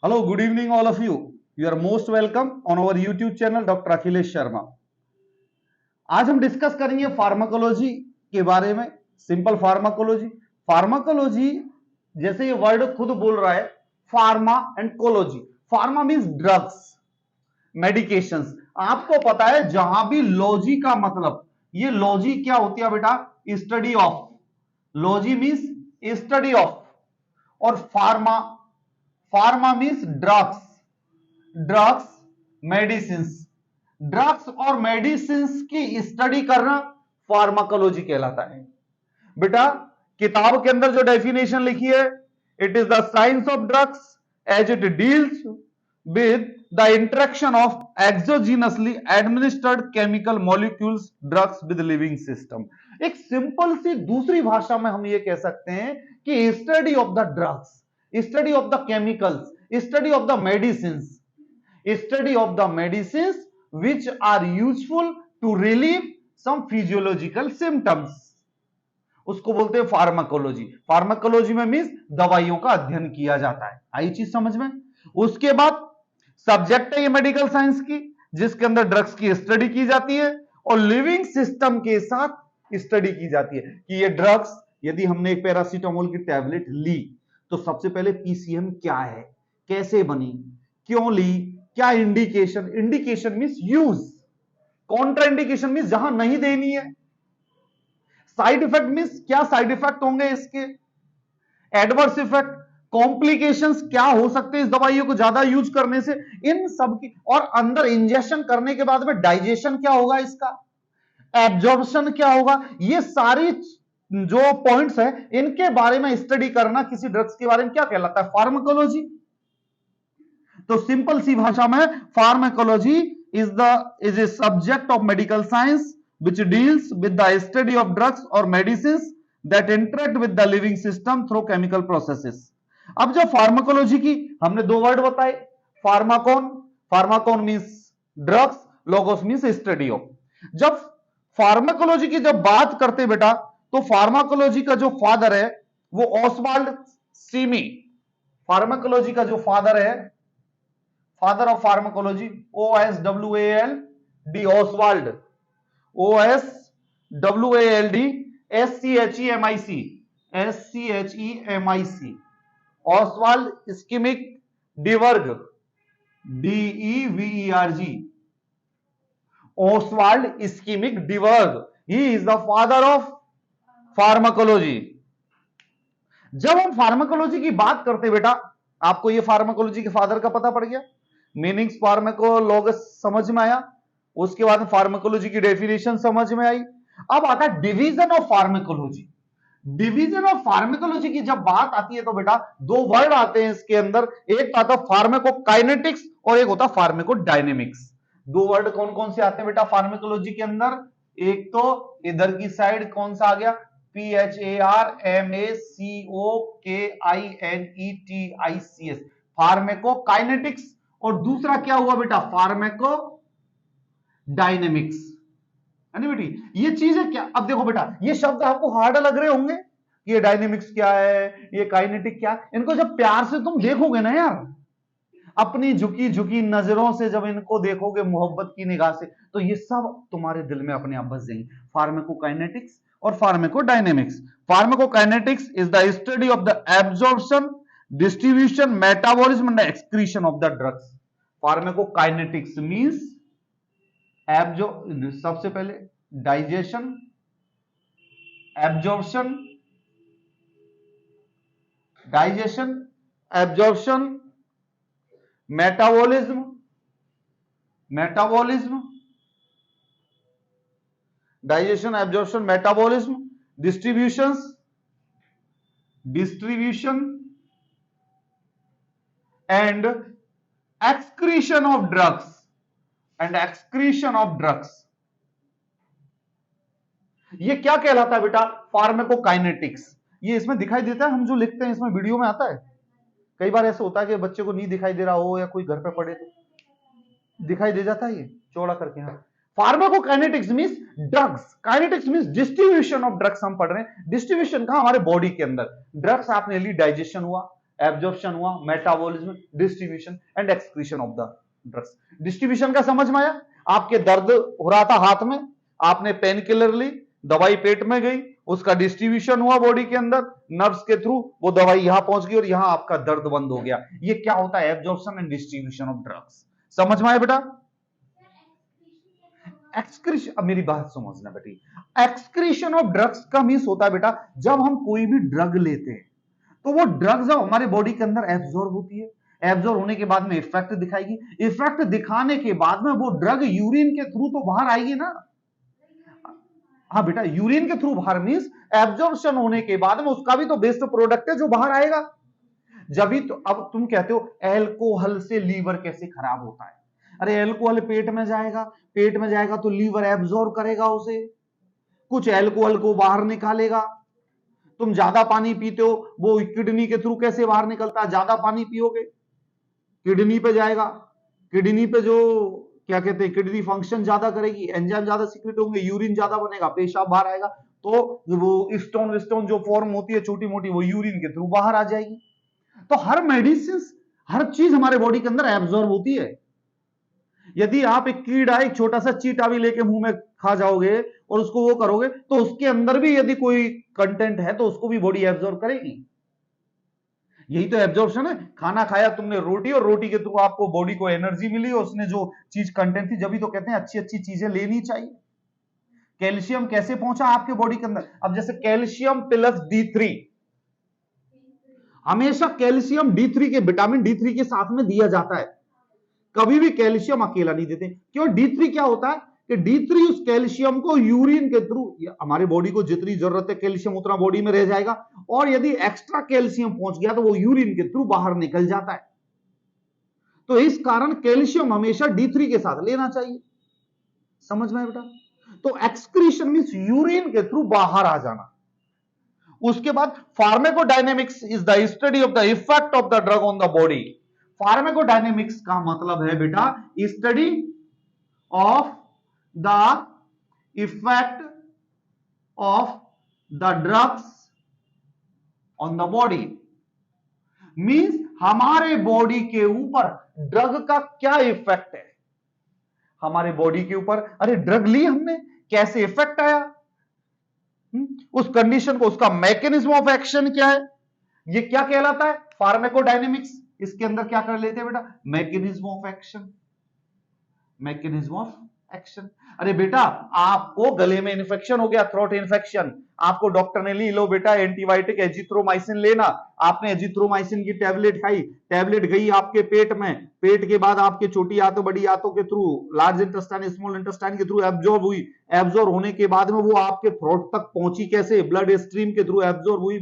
Hello, good evening, all of you. You are most welcome on our YouTube channel, Dr. Akhilesh Sharma. आज हम discuss करेंगे pharmacology के बारे में. Simple pharmacology. Pharmacology जैसे ये वर्ड खुद बोल रहा है, pharma and cology. Pharma means drugs, medications. आपको पता है जहां भी लॉजी का मतलब, ये लॉजी क्या होती है बेटा? Study of. Logy means study of. और pharma, pharma means drugs. Drugs, medicine. Drugs और मेडिसिन की स्टडी करना फार्माकोलॉजी कहलाता है. बेटा किताब के अंदर जो डेफिनेशन लिखी है, it is the science of drugs as it deals with the interaction of exogenously administered chemical molecules drugs with living system. एक सिंपल सी दूसरी भाषा में हम ये कह सकते हैं कि study of the drugs, study of the chemicals, study of the medicine, study of the medicines which are useful to relieve some physiological symptoms. उसको बोलते हैं फार्माकोलॉजी. फार्माकोलॉजी में मींस दवाइयों का अध्ययन किया जाता है. आई चीज समझ में. उसके बाद सब्जेक्ट है ये मेडिकल साइंस की, जिसके अंदर ड्रग्स की स्टडी की जाती है और लिविंग सिस्टम के साथ स्टडी की जाती है कि ये ड्रग्स, यदि हमने एक पैरासीटामोल की टैबलेट ली तो सबसे पहले पीसीएम क्या है, कैसे बनी, क्यों ली, क्या indication. Indication means use. Contra indication means जहां नहीं देनी है. साइड इफेक्ट मींस क्या साइड इफेक्ट होंगे इसके, एडवर्स इफेक्ट, कॉम्प्लिकेशंस क्या हो सकते हैं इस दवाइयों को ज्यादा यूज करने से, इन सब की. और अंदर इंजेक्शन करने के बाद में डाइजेशन क्या होगा इसका, एब्जॉर्प्शन क्या होगा. ये सारी जो पॉइंट्स है इनके बारे में स्टडी करना किसी ड्रग्स के बारे में क्या कहलाता है, फार्माकोलॉजी. तो सिंपल सी भाषा में pharmacology is a subject of medical science which deals with the study of drugs or medicines that interact with the living system through chemical processes. अब जो फार्माकोलॉजी की हमने दो वर्ड बताए, pharmakon. Pharmakon means drugs, logos means study of. जब pharmacology की जब बात करते बेटा, तो फार्माकोलॉजी का जो फादर है वो ऑसवाल्ड सीमी. फार्माकोलॉजी का जो फादर है, father of pharmacology, OSWALD, Oswald. OSWALD SCHEMIC, Oswald Schmiedeberg, DEVERG, Oswald Schmiedeberg. He is the father of pharmacology. जब हम फार्माकोलॉजी की बात करते बेटा, आपको ये फार्माकोलॉजी के फादर का पता पड़ गया, मीनिंग्स फार्माकोलॉगस समझ में आया, उसके बाद फार्माकोलॉजी की डेफिनेशन समझ में आई. अब आता है division of pharmacology. Division of pharmacology की जब बात आती है तो बेटा दो वर्ड आते हैं इसके अंदर, एक आता है फार्माकोकाइनेटिक्स और एक होता है फार्माकोडायनेमिक्स. दो वर्ड कौन कौन से आते हैं बेटा फार्माकोलॉजी के अंदर? एक तो इधर की साइड कौन सा आ गया, PHARMACOKINETICS, फार्माकोकाइनेटिक्स. और दूसरा क्या हुआ बेटा, फार्माको डायनेमिक्स. है ना बेटी, ये चीज है क्या. अब देखो बेटा, ये शब्द आपको हार्ड लग रहे होंगे, ये डायनेमिक्स क्या है, ये काइनेटिक क्या है. इनको जब प्यार से तुम देखोगे ना यार, अपनी झुकी झुकी नजरों से जब इनको देखोगे, मोहब्बत की निगाह से, तो ये सब तुम्हारे दिल में अपने आप बस जाएंगे. फार्माकोकाइनेटिक्स और pharmacodynamics. Pharmacokinetics is the study of the absorption, distribution, metabolism and excretion of the drugs. Pharmacokinetics means सबसे पहले digestion, absorption, metabolism, digestion, absorption, metabolism, distribution and excretion of drugs. ये क्या कहलाता है बेटा, फार्माकोकाइनेटिक्स. ये इसमें दिखाई देता है, हम जो लिखते हैं इसमें वीडियो में आता है. कई बार ऐसा होता है कि बच्चे को नहीं दिखाई दे रहा हो या कोई घर पे पढ़े तो दिखाई दे जाता है, ये चौड़ा करके. हाँ, pharmacokinetics means drugs, kinetics means distribution of drugs. हम पढ़ रहे हैं डिस्ट्रीब्यूशन कहां, हमारे बॉडी के अंदर. ड्रग्स आपने ली, डाइजेशन हुआ, एब्जॉर्प्शन हुआ, metabolism, distribution and excretion of the drugs. Distribution का समझ में आया? आपके दर्द हो रहा था हाथ में, आपने पेन किलर ली, दवाई पेट में गई, उसका डिस्ट्रीब्यूशन हुआ बॉडी के अंदर, नर्व्स के थ्रू वो दवाई यहां पहुंच गई और यहां आपका दर्द बंद हो गया। ये क्या होता है? Absorption and distribution of drugs. समझ में आया बेटा? एक्सक्रीशन, अब मेरी बात समझना बेटी, एक्सक्रीशन ऑफ ड्रग्स का मीन्स होता है बेटा, जब हम कोई भी ड्रग लेते हैं तो वो ड्रग जब हमारे बॉडी के अंदर एब्जॉर्ब होती है, एब्जॉर्ब होने के बाद में इफेक्ट दिखाएगी, इफेक्ट दिखाने के बाद में वो ड्रग यूरिन के थ्रू तो बाहर आएगी ना। हाँ बेटा, यूरिन के थ्रू बाहर मीन्स एब्जॉर्प्शन होने के बाद में उसका भी तो बेस्ट प्रोडक्ट है जो बाहर आएगा। जब भी तो, अब तुम कहते हो अल्कोहल से लीवर कैसे खराब होता है? अरे अल्कोहल पेट में जाएगा, पेट में जाएगा तो लीवर एब्जॉर्ब करेगा उसे, कुछ अल्कोहल को बाहर निकालेगा। तुम ज्यादा पानी पीते हो, वो किडनी के थ्रू कैसे बाहर निकलता है? ज्यादा पानी पियोगे किडनी पे जाएगा, किडनी पे जो क्या कहते हैं, किडनी फंक्शन ज्यादा करेगी, एंजाइम ज्यादा सीक्रेट होंगे, यूरिन ज्यादा बनेगा, पेशाब बाहर आएगा, तो वो स्टोन जो फॉर्म होती है छोटी मोटी, वो यूरिन के थ्रू बाहर आ जाएगी। तो हर मेडिसिन, हर चीज हमारे बॉडी के अंदर एब्जॉर्ब होती है। यदि आप एक कीड़ा, एक छोटा सा चीटा भी लेके मुंह में खा जाओगे और उसको वो करोगे तो उसके अंदर भी यदि कोई कंटेंट है तो उसको भी बॉडी एब्जॉर्ब करेगी। यही तो एब्जॉर्प्शन है। खाना खाया तुमने रोटी, और रोटी के थ्रू आपको बॉडी को एनर्जी मिली, और उसने जो चीज कंटेंट थी, जब भी तो कहते हैं अच्छी अच्छी चीजें लेनी चाहिए। कैल्शियम कैसे पहुंचा आपके बॉडी के अंदर? अब जैसे कैल्शियम प्लस D3, हमेशा कैल्शियम D3 के, विटामिन D3 के साथ में दिया जाता है, कभी भी कैल्शियम अकेला नहीं देते। क्यों? D3 क्या होता है कि D3 उस कैल्शियम को यूरिन के थ्रू, हमारी बॉडी को जितनी जरूरत है कैल्शियम उतना बॉडी में रह जाएगा, और यदि एक्स्ट्रा कैल्शियम पहुंच गया तो वो यूरिन के थ्रू बाहर निकल जाता है। तो इस कारण कैल्शियम हमेशा D3 के साथ लेना चाहिए। समझ में बेटा? तो एक्सक्रीशन मींस यूरिन के थ्रू बाहर आ जाना। उसके बाद pharmacodynamics is the study of the effect of the drug on the body. Pharmacodynamics का मतलब है बेटा study of the effect of the drugs on the body. Means हमारे बॉडी के ऊपर ड्रग का क्या इफेक्ट है, हमारे बॉडी के ऊपर। अरे ड्रग ली हमने, कैसे इफेक्ट आया, उस कंडीशन को, उसका मैकेनिज्म ऑफ एक्शन क्या है, ये क्या कहलाता है? फार्माकोडायनेमिक्स। इसके अंदर क्या कर लेते हैं बेटा? Mechanism of action, mechanism of action. अरे बेटा आपको गले में इन्फेक्शन हो गया, थ्रोट इन्फेक्शन, आपको डॉक्टर ने ली, लो बेटा एंटीबायोटिक एजिथ्रोमाइसिन लेना, आपने एजिथ्रोमाइसिन की टैबलेट खाई, टैबलेट गई आपके पेट में, पेट के बाद आपके छोटी आंतों बड़ी आंतों के through, large intestine small intestine के थ्रू एब्जॉर्ब हुई, एब्जॉर्ब होने के बाद में वो आपके थ्रोट तक पहुंची कैसे? ब्लड स्ट्रीम के थ्रू एब्जॉर्ब हुई,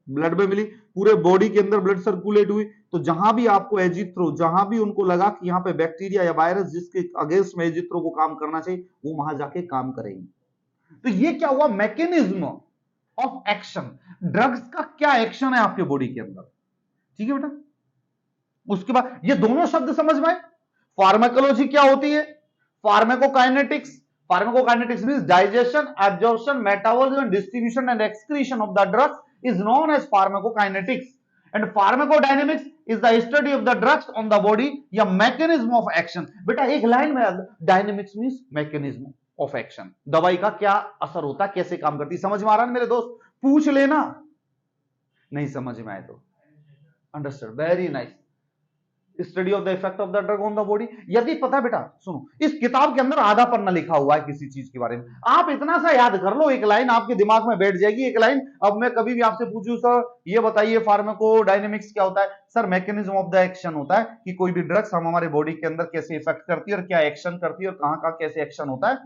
ब्लड में मिली, पूरे बॉडी के अंदर ब्लड सर्कुलेट हुई। तो जहां भी आपको एजिथ्रो, जहां भी उनको लगा कि यहाँ पे बैक्टीरिया या वायरस जिसके अगेंस्ट में एजिथ्रो को काम करना चाहिए, वो वहां जाके काम करेंगे। तो ये क्या हुआ? Mechanism of action. ड्रग्स का क्या एक्शन है आपके बॉडी के अंदर, ठीक है बेटा? उसके बाद ये दोनों शब्द समझ में आए। फार्माकोलॉजी क्या होती है? Pharmacokinetics. Pharmacokinetics means digestion, absorption, metabolism, distribution and excretion of the drugs is known as pharmacokinetics, and pharmacodynamics is the study of the drugs on the body या mechanism of action। बेटा एक line में dynamics means mechanism of action, दवाई का क्या असर होता है, कैसे काम करती, समझ में आ रहा है मेरे दोस्त? पूछ लेना, नहीं समझ में आए तो। Understand, very nice. Study of the effect of the drug on the body. यदि पता बेटा, सुनो, इस किताब के अंदर आधा पन्ना लिखा हुआ है किसी चीज के बारे में, आप इतना सा याद कर लो, एक लाइन आपके दिमाग में बैठ जाएगी, एक लाइन। अब मैं कभी भी आपसे पूछूं सर ये बताइए फार्माकोडायनेमिक्स क्या होता है, sir mechanism of the action होता है कि कोई भी ड्रग्स हमारे बॉडी के अंदर कैसे इफेक्ट करती है और क्या एक्शन करती है और कहां कहां कैसे एक्शन होता है,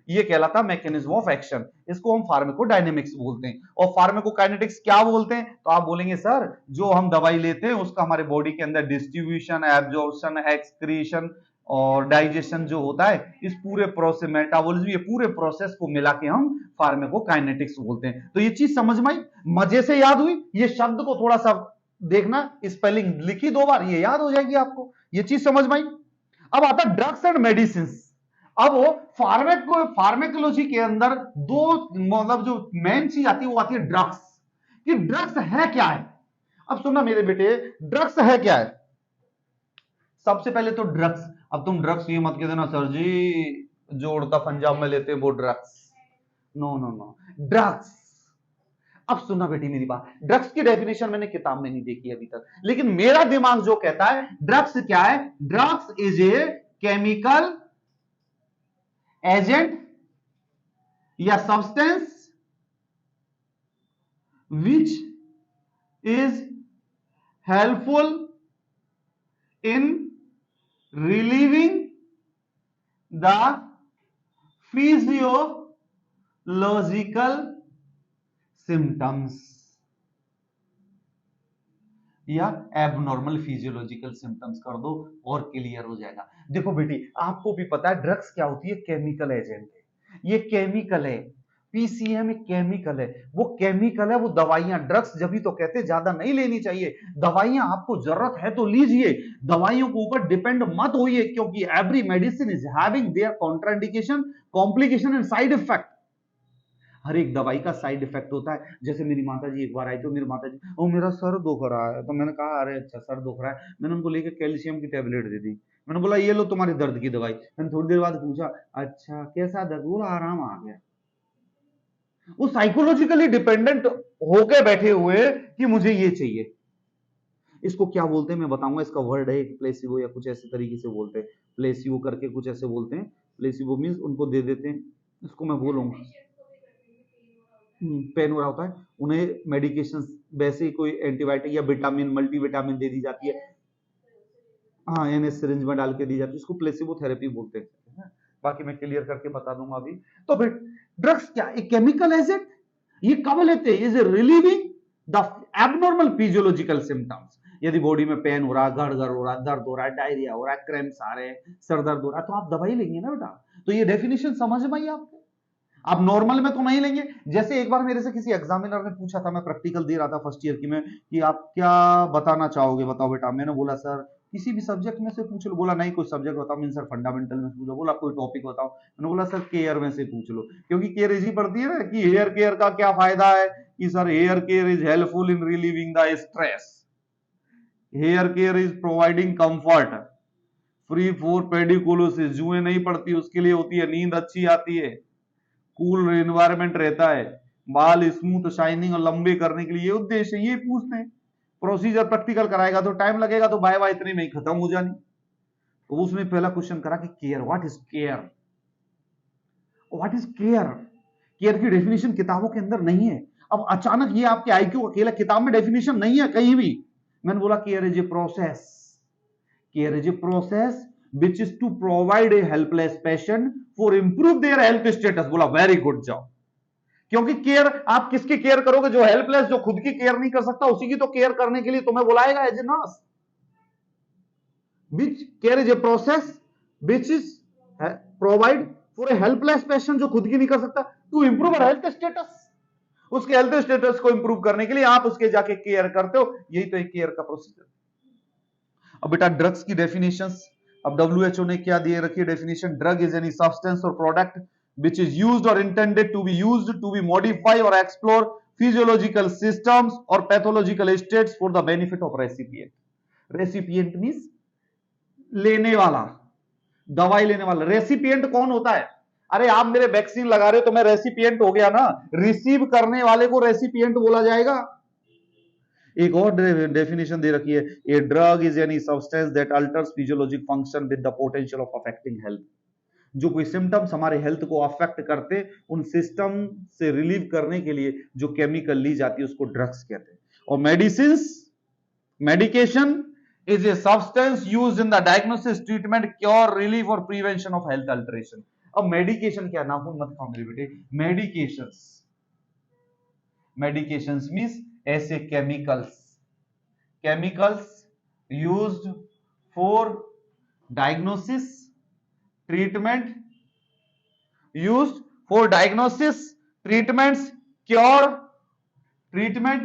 ये कहलाता मैकेनिज्म ऑफ एक्शन। इसको हम फार्माकोडायनेमिक्स बोलते हैं। और फार्माकोकाइनेटिक्स क्या बोलते हैं? तो आप बोलेंगे सर जो हम दवाई लेते हैं उसका हमारे बॉडी के अंदर डिस्ट्रीब्यूशन, एब्जॉर्प्शन, एक्सक्रीशन और डाइजेशन जो होता है, इस पूरे प्रोसेस, मेटाबॉलिज्म, ये पूरे प्रोसेस को मिला के हम फार्माकोकाइनेटिक्स बोलते हैं। तो ये चीज समझ में आई, मजे से याद हुई। ये शब्द को थोड़ा सा देखना, स्पेलिंग लिखी 2 बार, ये याद हो जाएगी आपको, ये चीज समझ में आई। अब आता ड्रग्स एंड मेडिसिन। अब फार्माकोलॉजी के अंदर दो, मतलब जो मेन चीज आती है वो आती है ड्रग्स, कि ड्रग्स है क्या है। अब सुनना मेरे बेटे, ड्रग्स है क्या है? सबसे पहले तो ड्रग्स, अब तुम ड्रग्स ये मत कह देना सर जी जो उड़ता पंजाब में लेते हैं वो drugs, no no no, drugs. अब सुनना बेटी मेरी बात, ड्रग्स की डेफिनेशन मैंने किताब में नहीं देखी अभी तक, लेकिन मेरा दिमाग जो कहता है ड्रग्स क्या है, drugs is a chemical agent या substance which is helpful in relieving the physiological symptoms या एबनॉर्मल फिजियोलॉजिकल सिम्टम्स कर दो और क्लियर हो जाएगा। देखो बेटी आपको भी पता है ड्रग्स क्या होती है, केमिकल एजेंट है, ये केमिकल है, पीसीएम एक केमिकल है, वो केमिकल है, वो दवाइयां, ड्रग्स जब भी तो कहते ज्यादा नहीं लेनी चाहिए, दवाइयां आपको जरूरत है तो लीजिए, दवाइयों के ऊपर डिपेंड मत होइए, क्योंकि every medicine is having their contraindication, complication and side effect. हर एक दवाई का साइड इफेक्ट होता है। जैसे मेरी माता जी एक बार आई तो मेरी माता जी, ओ मेरा सर दुख रहा है, तो मैंने कहा अरे अच्छा सर दुख रहा है, मैंने उनको लेके कैल्शियम की टेबलेट दे दी, मैंने बोला ये लो तुम्हारे दर्द की दवाई। मैंने थोड़ी देर बाद पूछा अच्छा कैसा दर्द, बोला आराम आ गया। वो साइकोलॉजिकली डिपेंडेंट होके बैठे हुए कि मुझे ये चाहिए। इसको क्या बोलते हैं मैं बताऊंगा, इसका वर्ड है प्लेसिबो या कुछ ऐसे तरीके से बोलते हैं, प्लेसिबो करके कुछ ऐसे बोलते हैं, प्लेसिबो मींस उनको दे देते हैं, इसको मैं बोलूंगा पेन हो रहा होता है उन्हें मेडिकेशन, वैसे ही कोई एंटीबायोटिक या विटामिन मल्टीविटामिन दे दी जाती है, हाँ एनएस सिरिंज में डाल के दी जाती है, इसको प्लेसिबो थेरेपी बोलते हैं। बाकी मैं क्लियर करके बता दूंगा अभी। तो फिर ड्रग्स क्या, एक केमिकल एजेंट, ये कब लेते हैं, is relieving the abnormal physiological symptoms. यदि बॉडी में पेन हो रहा है, गड़गड़ हो रहा है, दर्द हो रहा है, डायरिया हो रहा है, क्रैम्प्स आ रहे हैं, सर दर्द हो रहा है, तो आप दवाई लेंगे ना बेटा। तो ये डेफिनेशन समझ में आई आपको, आप नॉर्मल में तो नहीं लेंगे। जैसे एक बार मेरे से किसी एग्जामिनर ने पूछा था, मैं प्रैक्टिकल दे रहा था फर्स्ट ईयर की में, कि आप क्या बताना चाहोगे बताओ बेटा, मैंने बोला सर किसी भी सब्जेक्ट में से पूछ लो, बोला नहीं कोई सब्जेक्ट बताओ, मैंने सर फंडामेंटल में से पूछो, बोला कोई टॉपिक बताओ, मैंने बोला सर केयर में से पूछ लो, क्योंकि केयर इजी पड़ती है ना, कि हेयर केयर का क्या फायदा है, कि sir hair care is helpful in relieving the stress, hair care is providing comfort, free for pediculosis, जुएं नहीं पड़ती उसके लिए होती है, नींद अच्छी आती है, कूल एनवायरनमेंट रहता है, बाल स्मूथ शाइनिंग और लंबे करने के लिए, ये उद्देश्य ये पूछते हैं। प्रोसीजर प्रैक्टिकल कराएगा तो टाइम लगेगा, तो बाय बाय इतने में ही खत्म हो जानी। तो उसमें पहला क्वेश्चन करा कि care, what is care, what is care, care की डेफिनेशन किताबों के अंदर नहीं है। अब अचानक ये आपके आईक्यू अकेला किताब में डेफिनेशन नहीं है कहीं भी। मैंने बोला care is a process, care is a process which is to provide a helpless patient for improve their health status। बोला वेरी गुड जॉब, क्योंकि केयर आप किसकी केयर करोगे, जो हेल्पलेस, जो खुद की केयर नहीं कर सकता, उसी की तो केयर करने के लिए तुम्हें बुलाएगा as a nurse. which care is a process which is provide for a helpless patient, जो खुद की नहीं कर सकता, to improve her health status, उसके हेल्थ स्टेटस को इंप्रूव करने के लिए आप उसके जाके केयर करते हो, यही तो एक केयर का प्रोसीजर। अब बेटा ड्रग्स की डेफिनेशंस, अब WHO ने क्या दिए रखी है definition, drug is any substance और product which is used or intended to be used to be modify or explore physiological systems or pathological states for the benefit of recipient। recipient means लेने वाला, दवाई लेने वाला। Recipient कौन होता है, अरे आप मेरे वैक्सीन लगा रहे हो तो मैं रेसिपिएंट हो गया ना, रिसीव करने वाले को रेसिपिएंट बोला जाएगा। एक और डेफिनेशन दे रखी है, a drug is any substance that altars physiologic function with the potential of affecting health. जो कोई सिम्टम्स हमारे हेल्थ को अफेक्ट करते, उन सिस्टम से रिलीव करने के लिए जो केमिकल ली जाती है उसको ड्रग्स कहते हैं। और medicine, medication is a substance used in the diagnosis, treatment, cure, relief or prevention of health alteration। अब मेडिकेशन क्या, नाखून मत खाओ मेरे बेटे, मेडिकेशंस, मेडिकेशंस मींस ऐसे chemicals, chemicals used for diagnosis, treatment, used for diagnosis, treatments, cure, treatment,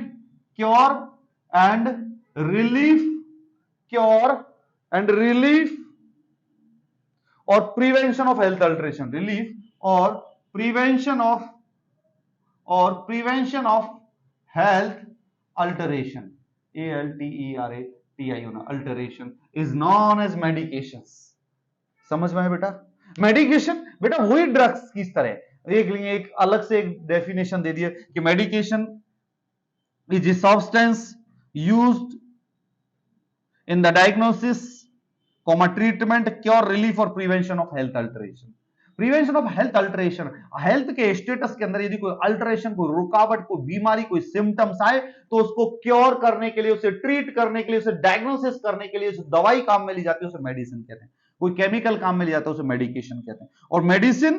cure and relief, cure and relief or prevention of health alteration, relief or prevention of health alteration। ALTERATI होना, alteration is known as medication. समझ में आया बेटा? Medication बेटा वही drugs की तरह देख लेंगे, एक अलग से एक डेफिनेशन दे दिया कि medication is a substance used in the diagnosis, treatment, cure, relief और prevention of health alteration. Prevention of health alteration, health के स्टेटस के अंदर यदि कोई अल्टरेशन, कोई रुकावट, कोई बीमारी, कोई सिम्टम्स आए तो उसको क्योर करने के लिए, उसे ट्रीट करने के लिए, उसे डायग्नोसिस करने के लिए उसे दवाई काम में ली जाती है, उसे मेडिसिन कहते हैं। कोई केमिकल काम में लिया जाता है, उसे मेडिकेशन कहते हैं। और मेडिसिन,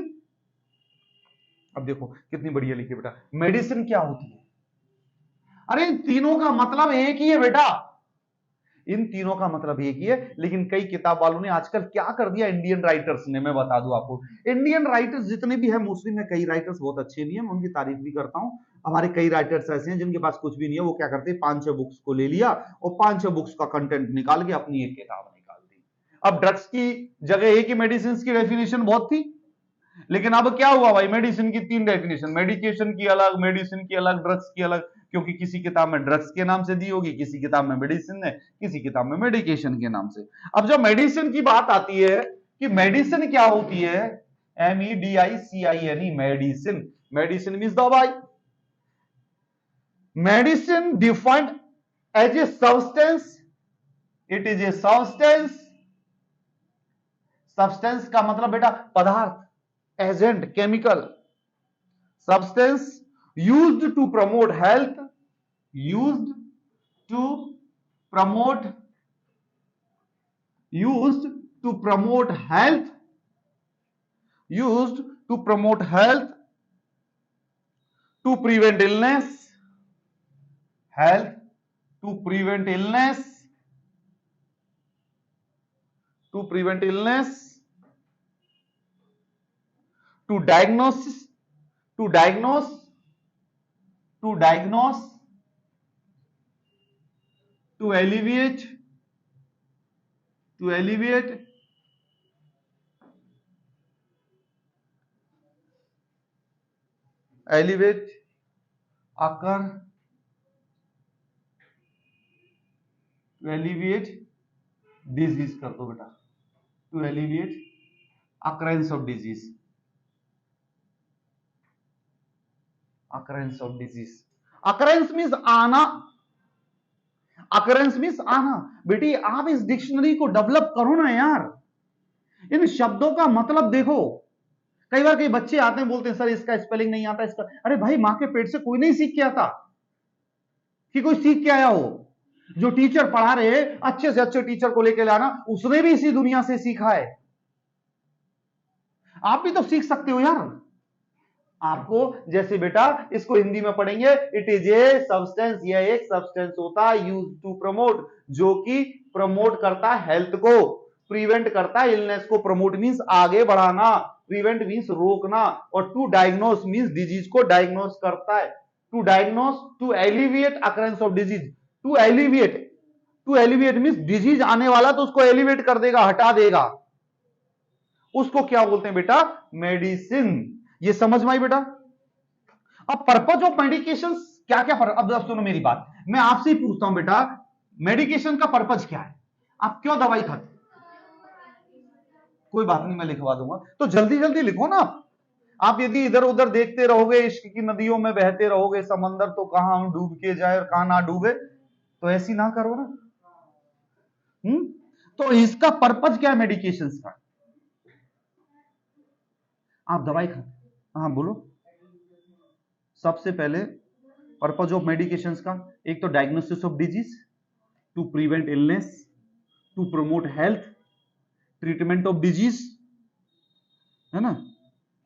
अब देखो कितनी बढ़िया लिखी बेटा, मेडिसिन क्या होती है? अरे इन तीनों का मतलब एक ही है बेटा, इन तीनों का मतलब एक ही है। लेकिन कई किताब वालों ने आजकल क्या कर दिया, इंडियन राइटर्स ने, मैं बता दूं आपको, इंडियन राइटर्स जितने भी हैं, मोस्टली मैं कई राइटर्स बहुत अच्छे भी हैं, मैं उनकी तारीफ भी करता हूं। हमारे कई राइटर्स ऐसे हैं जिनके पास कुछ भी नहीं है, वो क्या करते हैं, 5-6 बुक्स को ले लिया और 5-6 बुक्स का कंटेंट निकाल के अपनी एक किताब निकाल दी। अब ड्रग्स की जगह एक ही मेडिसिन की डेफिनेशन बहुत थी, लेकिन अब क्या हुआ भाई, मेडिसिन की 3 डेफिनेशन, मेडिकेशन की अलग, मेडिसिन की अलग, ड्रग्स की अलग, क्योंकि किसी किताब में ड्रग्स के नाम से दी होगी, किसी किताब में मेडिसिन है, किसी किताब में मेडिकेशन के नाम से। अब जब मेडिसिन की बात आती है कि मेडिसिन क्या होती है, MEDICINE, मेडिसिन, मेडिसिन मींस दवाई। Medicine defined as a substance, it is a substance, substance का मतलब बेटा पदार्थ, agent, chemical, substance used to promote health, used to promote, used to promote health, used to promote health, to prevent illness, health, to prevent illness, to prevent illness, to diagnose, to diagnose, to diagnose, to alleviate, to alleviate, alleviate, occur, to alleviate disease कर दो बेटा, to alleviate occurrence of disease, occurrence of disease, occurrence means आना, occurrence means आना। बेटी आप इस dictionary को develop करो ना यार, इन शब्दों का मतलब देखो। कई बार कई बच्चे आते हैं, बोलते हैं सर इसका स्पेलिंग नहीं आता, इसका, अरे भाई मां के पेट से कोई नहीं सीख के आता कि कोई सीख के आया हो। जो टीचर पढ़ा रहे, अच्छे से अच्छे टीचर को लेकर लाना, उसने भी इसी दुनिया से सीखा है। आप भी तो सीख सकते हो यार। आपको जैसे बेटा इसको हिंदी में पढ़ेंगे, इट इज ए सब्सटेंस, यह एक सब्सटेंस होता है यूज टू प्रमोट, जो कि प्रमोट करता है हेल्थ को, प्रिवेंट करता है इलनेस को। प्रमोट मींस आगे बढ़ाना, प्रिवेंट मींस रोकना, और टू डायग्नोस मींस डिजीज को डायग्नोस करता है। To diagnose, to alleviate occurrence of disease, to alleviate, to alleviate means disease आने वाला तो उसको एलिवेट कर देगा, हटा देगा, उसको क्या बोलते हैं बेटा, मेडिसिन। ये समझ में आई बेटा? अब पर्पज ऑफ मेडिकेशन क्या क्या, अब सुनो मेरी बात, मैं आपसे ही पूछता हूं बेटा, मेडिकेशन का पर्पज क्या है? आप क्यों दवाई खाते? कोई बात नहीं, मैं लिखवा दूंगा, तो जल्दी जल्दी लिखो ना। आप यदि इधर उधर देखते रहोगे, इश्क की नदियों में बहते रहोगे, समंदर तो कहां डूब के जाए और कहां ना डूबे, तो ऐसी ना करो ना। तो इसका पर्पज क्या है मेडिकेशन का? आप दवाई खाते, हाँ बोलो। सबसे पहले पर्पज ऑफ मेडिकेशंस का, एक तो diagnosis of disease, to prevent illness, to promote health, treatment of disease, है ना,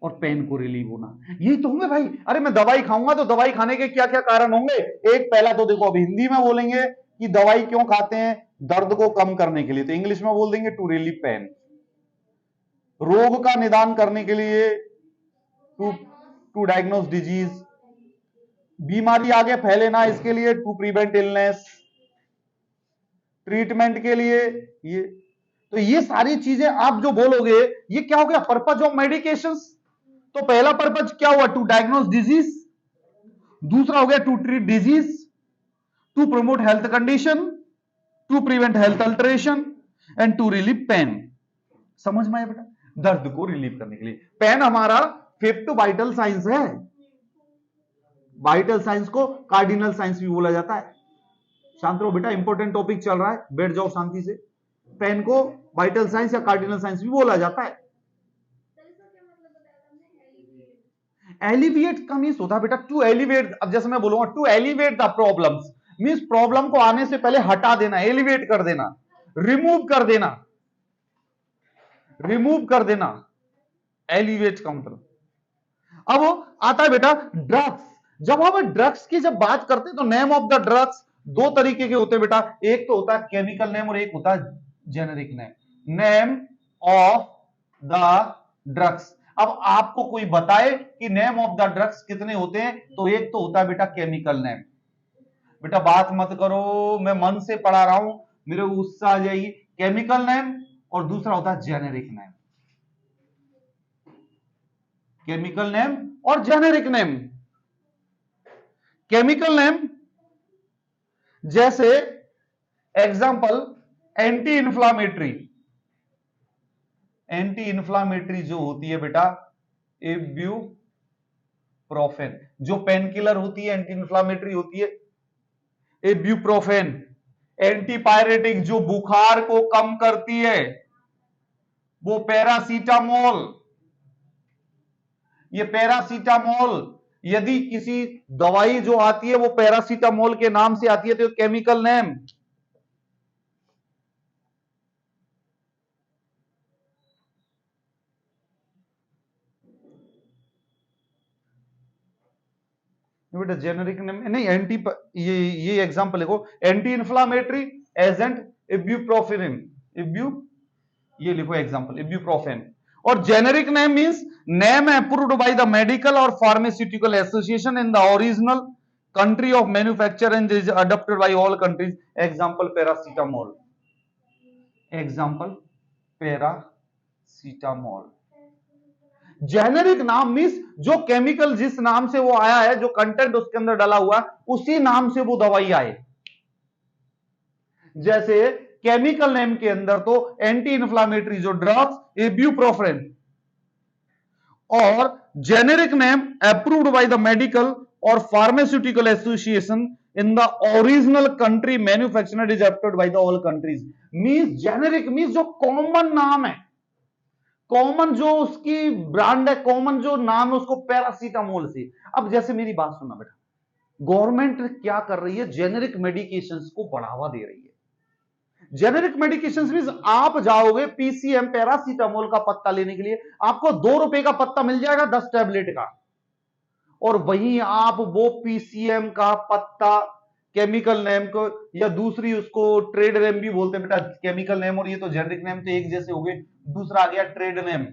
और पेन को रिलीव होना, यही तो होंगे भाई। अरे मैं दवाई खाऊंगा तो दवाई खाने के क्या क्या कारण होंगे? एक पहला तो देखो, अब हिंदी में बोलेंगे कि दवाई क्यों खाते हैं, दर्द को कम करने के लिए, तो इंग्लिश में बोल देंगे टू रिलीव पेन। रोग का निदान करने के लिए, टू डायग्नोस डिजीज, बीमारी आगे फैले ना इसके लिए, टू प्रिवेंट इलनेस, ट्रीटमेंट के लिए ये। तो ये सारी चीजें आप जो बोलोगे, ये क्या हो गया, पर्पज ऑफ मेडिकेशंस। तो पहला पर्पज क्या हुआ, टू डायग्नोस डिजीज, दूसरा हो गया to treat disease, to promote health condition, to prevent health alteration and to relieve pain. समझ में आया बेटा? दर्द को रिलीव करने के लिए। पेन हमारा फिफ्थ वाइटल साइंस है। वाइटल साइंस को कार्डिनल साइंस भी बोला जाता है। शांत रहो बेटा, इंपॉर्टेंट टॉपिक चल रहा है, बैठ जाओ शांति से। पेन को वाइटल साइंस या कार्डिनल साइंस भी बोला जाता है। एलिविएट का मीन्स होता है बेटा टू एलिवेट। अब जैसे मैं बोलूंगा to elevate the problems, means problem को आने से पहले हटा देना, एलिवेट कर देना, रिमूव कर देना, रिमूव कर देना, एलिवेट का मतलब। अब आता है बेटा ड्रग्स। जब हम ड्रग्स की जब बात करते हैं तो नेम ऑफ द ड्रग्स दो तरीके के होते हैं बेटा, एक तो होता है केमिकल नेम और एक होता है generic name. Name of the drugs. अब आपको कोई बताए कि नेम ऑफ द ड्रग्स कितने होते हैं, तो एक तो होता है बेटा केमिकल नेम। बेटा बात मत करो, मैं मन से पढ़ा रहा हूं, मेरे को गुस्सा आ जाएगी। केमिकल नेम और दूसरा होता है जेनेरिक नेम। केमिकल नेम और जेनेरिक नेम। केमिकल नेम जैसे example anti inflammatory. Anti inflammatory जो होती है बेटा इब्यूप्रोफेन। जो पेन किलर होती है एंटी इंफ्लामेटरी होती है इब्यूप्रोफेन। एंटीपायरेटिक जो बुखार को कम करती है वो पैरासीटामोल। ये पैरासीटामोल, यदि किसी दवाई जो आती है वो पैरासीटामोल के नाम से आती है तो केमिकल नेम। बेटा जेनेरिक नेम नहीं, एंटी ये एग्जांपल लिखो, एंटी इंफ्लामेटरी एजेंट इब्यूप्रोफेन। ये लिखो एग्जांपल इब्यूप्रोफेन। और generic name means name approved by the medical और pharmaceutical association in the original country of manufacture and is adopted by all countries. Example paracetamol. Example paracetamol. Generic नाम means जो chemical जिस नाम से वो आया है, जो कंटेंट उसके अंदर डाला हुआ है, उसी नाम से वो दवाई आए। जैसे केमिकल नेम के अंदर तो एंटी इंफ्लामेटरी जो ड्रग्स इब्यूप्रोफेन, और generic name approved by the medical और pharmaceutical association in the original country manufactured is adopted by the all countries. Means generic means जो कॉमन नाम है, कॉमन जो उसकी ब्रांड है, कॉमन जो नाम है उसको पैरासीटामोल से। अब जैसे मेरी बात सुनना बेटा, गवर्नमेंट क्या कर रही है, जेनेरिक मेडिकेशंस को बढ़ावा दे रही है। जेनेरिक मेडिकेशंस मींस आप जाओगे पीसीएम पैरासीटामोल का पत्ता लेने के लिए, आपको 2 रुपए का पत्ता मिल जाएगा 10 टैबलेट का, और वहीं आप वो पीसीएम का पत्ता केमिकल नेम को या दूसरी उसको ट्रेड नेम भी बोलते हैं बेटा। केमिकल नेम और ये तो जेनेरिक नेम तो एक जैसे हो गए। दूसरा आ गया ट्रेड नेम।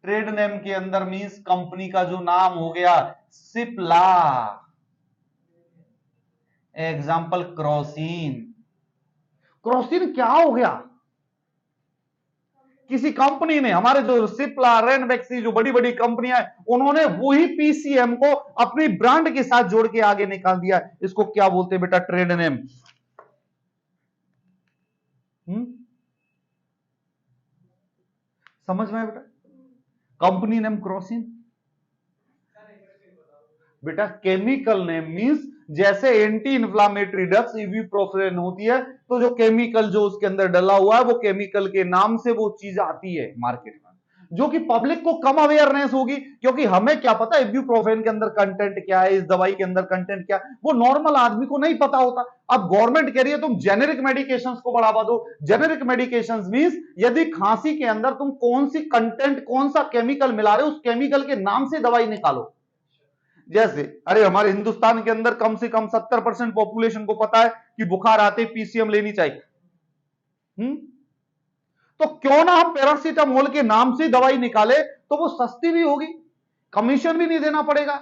ट्रेड नेम के अंदर मींस कंपनी का जो नाम हो गया सिप्ला। Example Crocin. क्रोसिन क्या हो गया, किसी कंपनी ने, हमारे जो सिप्ला रेनबेक्सी जो बड़ी बड़ी कंपनियां उन्होंने वही पीसीएम को अपनी ब्रांड के साथ जोड़ के आगे निकाल दिया। इसको क्या बोलते हैं बेटा, ट्रेड नेम। समझ में बेटा, कंपनी नेम क्रोसिन। बेटा केमिकल नेम मींस जैसे एंटी इंफ्लामेटरी ड्रग्स इब्यूप्रोफेन होती है, तो जो केमिकल जो उसके अंदर डला हुआ है वो केमिकल के नाम से वो चीज आती है मार्केट में, जो कि पब्लिक को कम अवेयरनेस होगी, क्योंकि हमें क्या पता इब्यूप्रोफेन के अंदर कंटेंट क्या है, इस दवाई के अंदर कंटेंट क्या है, वो नॉर्मल आदमी को नहीं पता होता। अब गवर्नमेंट कह रही है तुम जेनेरिक मेडिकेशंस को बढ़ावा दो। जेनेरिक मेडिकेशंस मींस यदि खांसी के अंदर तुम कौन सी कंटेंट, कौन सा केमिकल मिला रहे हो, उस केमिकल के नाम से दवाई निकालो। जैसे अरे हमारे हिंदुस्तान के अंदर कम से कम 70% पॉपुलेशन को पता है कि बुखार आते पीसीएम लेनी चाहिए। तो क्यों ना हम पैरासीटामोल के नाम से दवाई निकाले, तो वो सस्ती भी होगी, कमीशन भी नहीं देना पड़ेगा।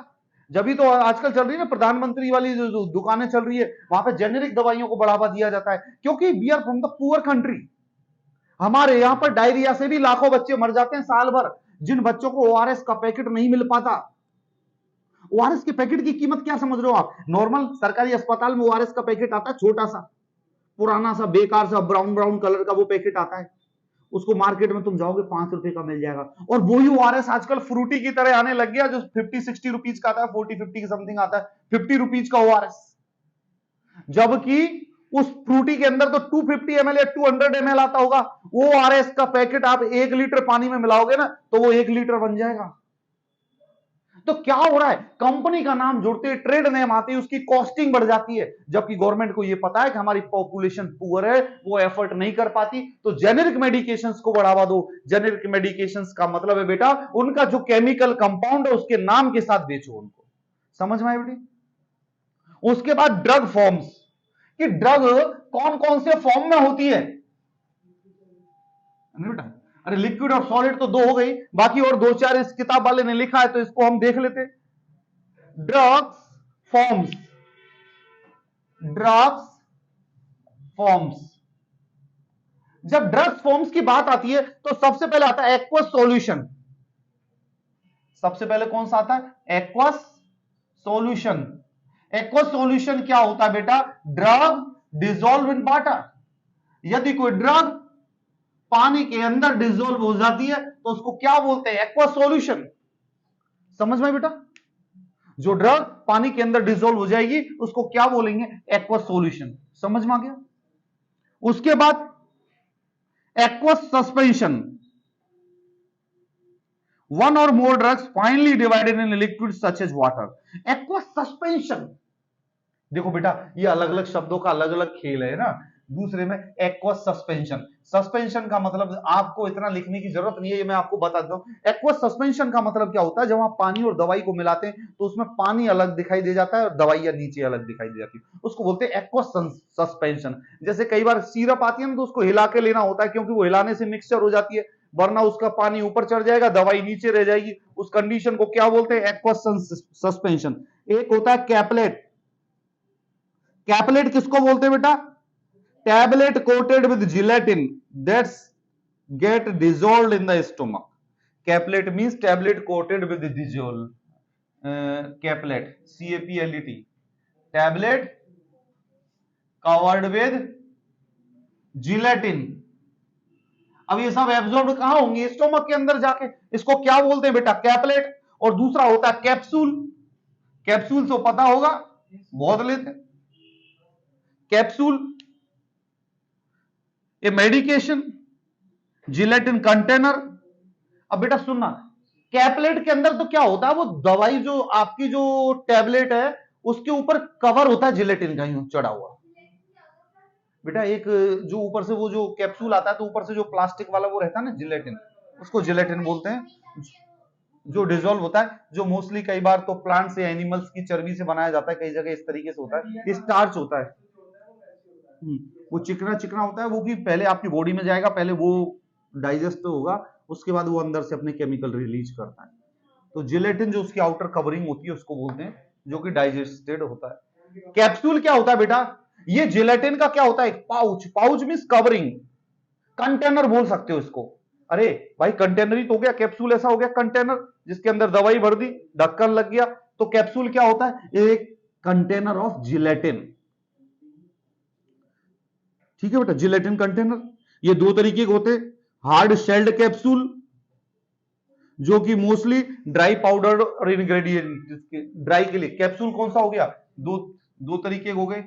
जब भी तो आजकल चल रही है ना प्रधानमंत्री वाली जो दुकानें चल रही है, वहां पे जेनेरिक दवाइयों को बढ़ावा दिया जाता है, क्योंकि we are from the poor country. हमारे यहां पर डायरिया से भी लाखों बच्चे मर जाते हैं साल भर, जिन बच्चों को ओआरएस का पैकेट नहीं मिल पाता। ओआरएस के पैकेट की कीमत क्या समझ रहे हो आप? नॉर्मल सरकारी अस्पताल में ओआरएस का पैकेट आता है छोटा सा, पुराना सा, बेकार सा, ब्राउन ब्राउन कलर का वो पैकेट आता है। उसको मार्केट में तुम जाओगे 5 रुपए का मिल जाएगा। और वही ओआरएस आजकल फ्रूटी की तरह आने लग गया, जो 50-60 रुपीज का आता है, 40-50 की समथिंग आता है, 50 रुपीज का ओआरएस। जबकि उस फ्रूटी के अंदर तो 250 ml या 200 ml आता होगा। वो ओआरएस का पैकेट आप 1 लीटर पानी में मिलाओगे ना तो वो 1 लीटर बन जाएगा। तो क्या हो रहा है, कंपनी का नाम जुड़ते, ट्रेड नेम आते, उसकी कॉस्टिंग बढ़ जाती है। जबकि गवर्नमेंट को यह पता है कि हमारी पॉपुलेशन पुअर है, वो एफर्ट नहीं कर पाती, तो जेनेरिक मेडिकेशंस को बढ़ावा दो। जेनेरिक मेडिकेशंस का मतलब है बेटा उनका जो केमिकल कंपाउंड है उसके नाम के साथ बेचो उनको। समझ में आई बेटी? उसके बाद ड्रग फॉर्म्स, कि ड्रग कौन कौन से फॉर्म में होती है बेटा? अरे लिक्विड और सॉलिड तो 2 हो गई, बाकी और 2-4 इस किताब वाले ने लिखा है तो इसको हम देख लेते। Drugs forms, drugs forms. जब ड्रग्स फॉर्म्स की बात आती है तो सबसे पहले आता है एक्वस सॉल्यूशन। सबसे पहले कौन सा आता है? Aqueous solution. एक्वस सॉल्यूशन क्या होता है बेटा? Drug dissolve in water. यदि कोई ड्रग पानी के अंदर डिसॉल्व हो जाती है तो उसको क्या बोलते हैं? Aqueous solution. समझ में बेटा? जो ड्रग पानी के अंदर डिसॉल्व हो जाएगी उसको क्या बोलेंगे? Aqueous solution. समझ में आ गया? उसके बाद एक्वस सस्पेंशन, वन और more drugs finely divided in liquid such as water. Aqueous suspension, देखो बेटा ये अलग अलग शब्दों का अलग अलग खेल है ना। दूसरे में एक्वस सस्पेंशन, सस्पेंशन का मतलब आपको इतना लिखने की जरूरत नहीं है, ये मैं आपको बता देता हूं। एक्वस सस्पेंशन का मतलब क्या होता है? जब आप पानी और दवाई को मिलाते हैं तो उसमें पानी अलग दिखाई दे जाता है और दवाइयां नीचे अलग दिखाई दे जाती है, उसको बोलते हैं एक्वस सस्पेंशन। जैसे कई बार सिरप आती है ना तो उसको हिला के लेना होता है, क्योंकि वो हिलाने से मिक्सचर हो जाती है, वरना उसका पानी ऊपर चढ़ जाएगा, दवाई नीचे रह जाएगी। उस कंडीशन को क्या बोलते हैं? Aqueous suspension. एक होता है कैपलेट। कैपलेट किसको बोलते हैं बेटा? Tablet coated with gelatin that's get dissolved in the stomach. Caplet means tablet coated with dissolve, caplet CAPLET, tablet covered with gelatin. अब ये सब एब्जॉर्ब कहां होंगे? स्टोमक के अंदर जाके। इसको क्या बोलते हैं बेटा? कैपलेट। और दूसरा होता है कैप्सूल। कैप्सूल तो पता होगा, बहुत लेते हैं। कैप्सूल ए मेडिकेशन, जिलेटिन कंटेनर। अब बेटा सुनना, कैपलेट के अंदर तो क्या होता है? वो दवाई जो आपकी जो टैबलेट है उसके ऊपर कवर होता है जिलेटिन का यूं चढ़ा हुआ। बेटा एक जो ऊपर से वो जो कैप्सूल आता है तो ऊपर से जो प्लास्टिक वाला वो रहता है ना जिलेटिन, उसको जिलेटिन बोलते हैं। जो डिसॉल्व होता है, जो मोस्टली कई बार तो प्लांट से एनिमल्स की चर्बी से बनाया जाता है, कई जगह इस तरीके से होता है, स्टार्च होता है। वो चिकना चिकना होता है, वो कि पहले आपकी बॉडी में जाएगा, पहले वो डाइजेस्ट होगा, उसके बाद वो अंदर से अपने केमिकल रिलीज करता है। तो जिलेटिन जो उसकी आउटर कवरिंग होती है उसको बोलते हैं, जो कि डाइजेस्टेड होता है। कैप्सूल क्या होता है बेटा? ये जिलेटिन का क्या होता है? एक pouch. Pouch means covering, container बोल सकते हो इसको। अरे भाई कंटेनर ही तो हो गया, कैप्सूल ऐसा हो गया कंटेनर जिसके अंदर दवाई भर दी, ढक्कन लग गया। तो कैप्सूल क्या होता है? एक कंटेनर ऑफ जिलेटिन। ठीक है बेटा, जिलेटिन कंटेनर। ये 2 तरीके के होते हैं, हार्ड शेल्ड कैप्सूल जो कि मोस्टली ड्राई पाउडर और इंग्रेडिएंट ड्राई के लिए। कैप्सूल कौन सा हो गया? दो तरीके हो गए,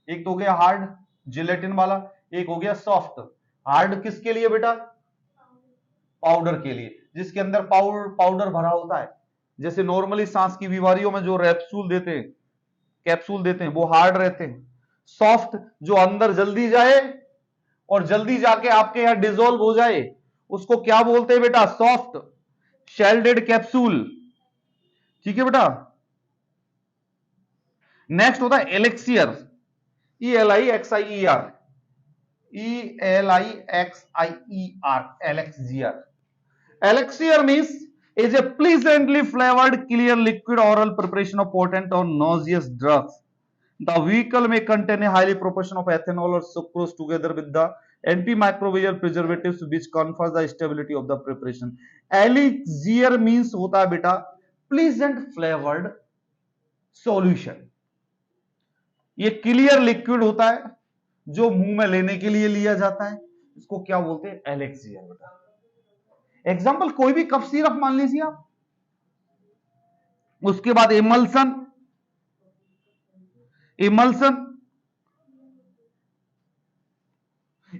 एक तो हो गया हार्ड जिलेटिन वाला, एक हो गया सॉफ्ट। हार्ड किसके लिए बेटा? पाउडर के लिए, जिसके अंदर पाउडर भरा होता है। जैसे नॉर्मली सांस की बीमारियों में जो रेप्सूल देते हैं, कैप्सूल देते हैं, वो हार्ड रहते हैं। सॉफ्ट जो अंदर जल्दी जाए और जल्दी जाके आपके यहां डिसॉल्व हो जाए, उसको क्या बोलते हैं बेटा? Soft shelled capsule. ठीक है बेटा। नेक्स्ट होता है एलेक्सियर, ELIXIER, ELIXIER, एलेक्सियर। Elixir means is a pleasantly flavored clear liquid oral preparation of potent or nauseous drugs. The vehicle may contain a highly proportion of ethanol or sucrose together with the antimicrobial preservatives which confers the stability of the preparation. Elixir means होता है बेटा pleasant flavored solution. ये clear liquid होता है जो मुंह में लेने के लिए लिया जाता है, इसको क्या बोलते हैं? एलेक्सियर बेटा। एग्जाम्पल कोई भी कफ सिरप मान लीजिए आप। उसके बाद इमल्सन। इमल्सन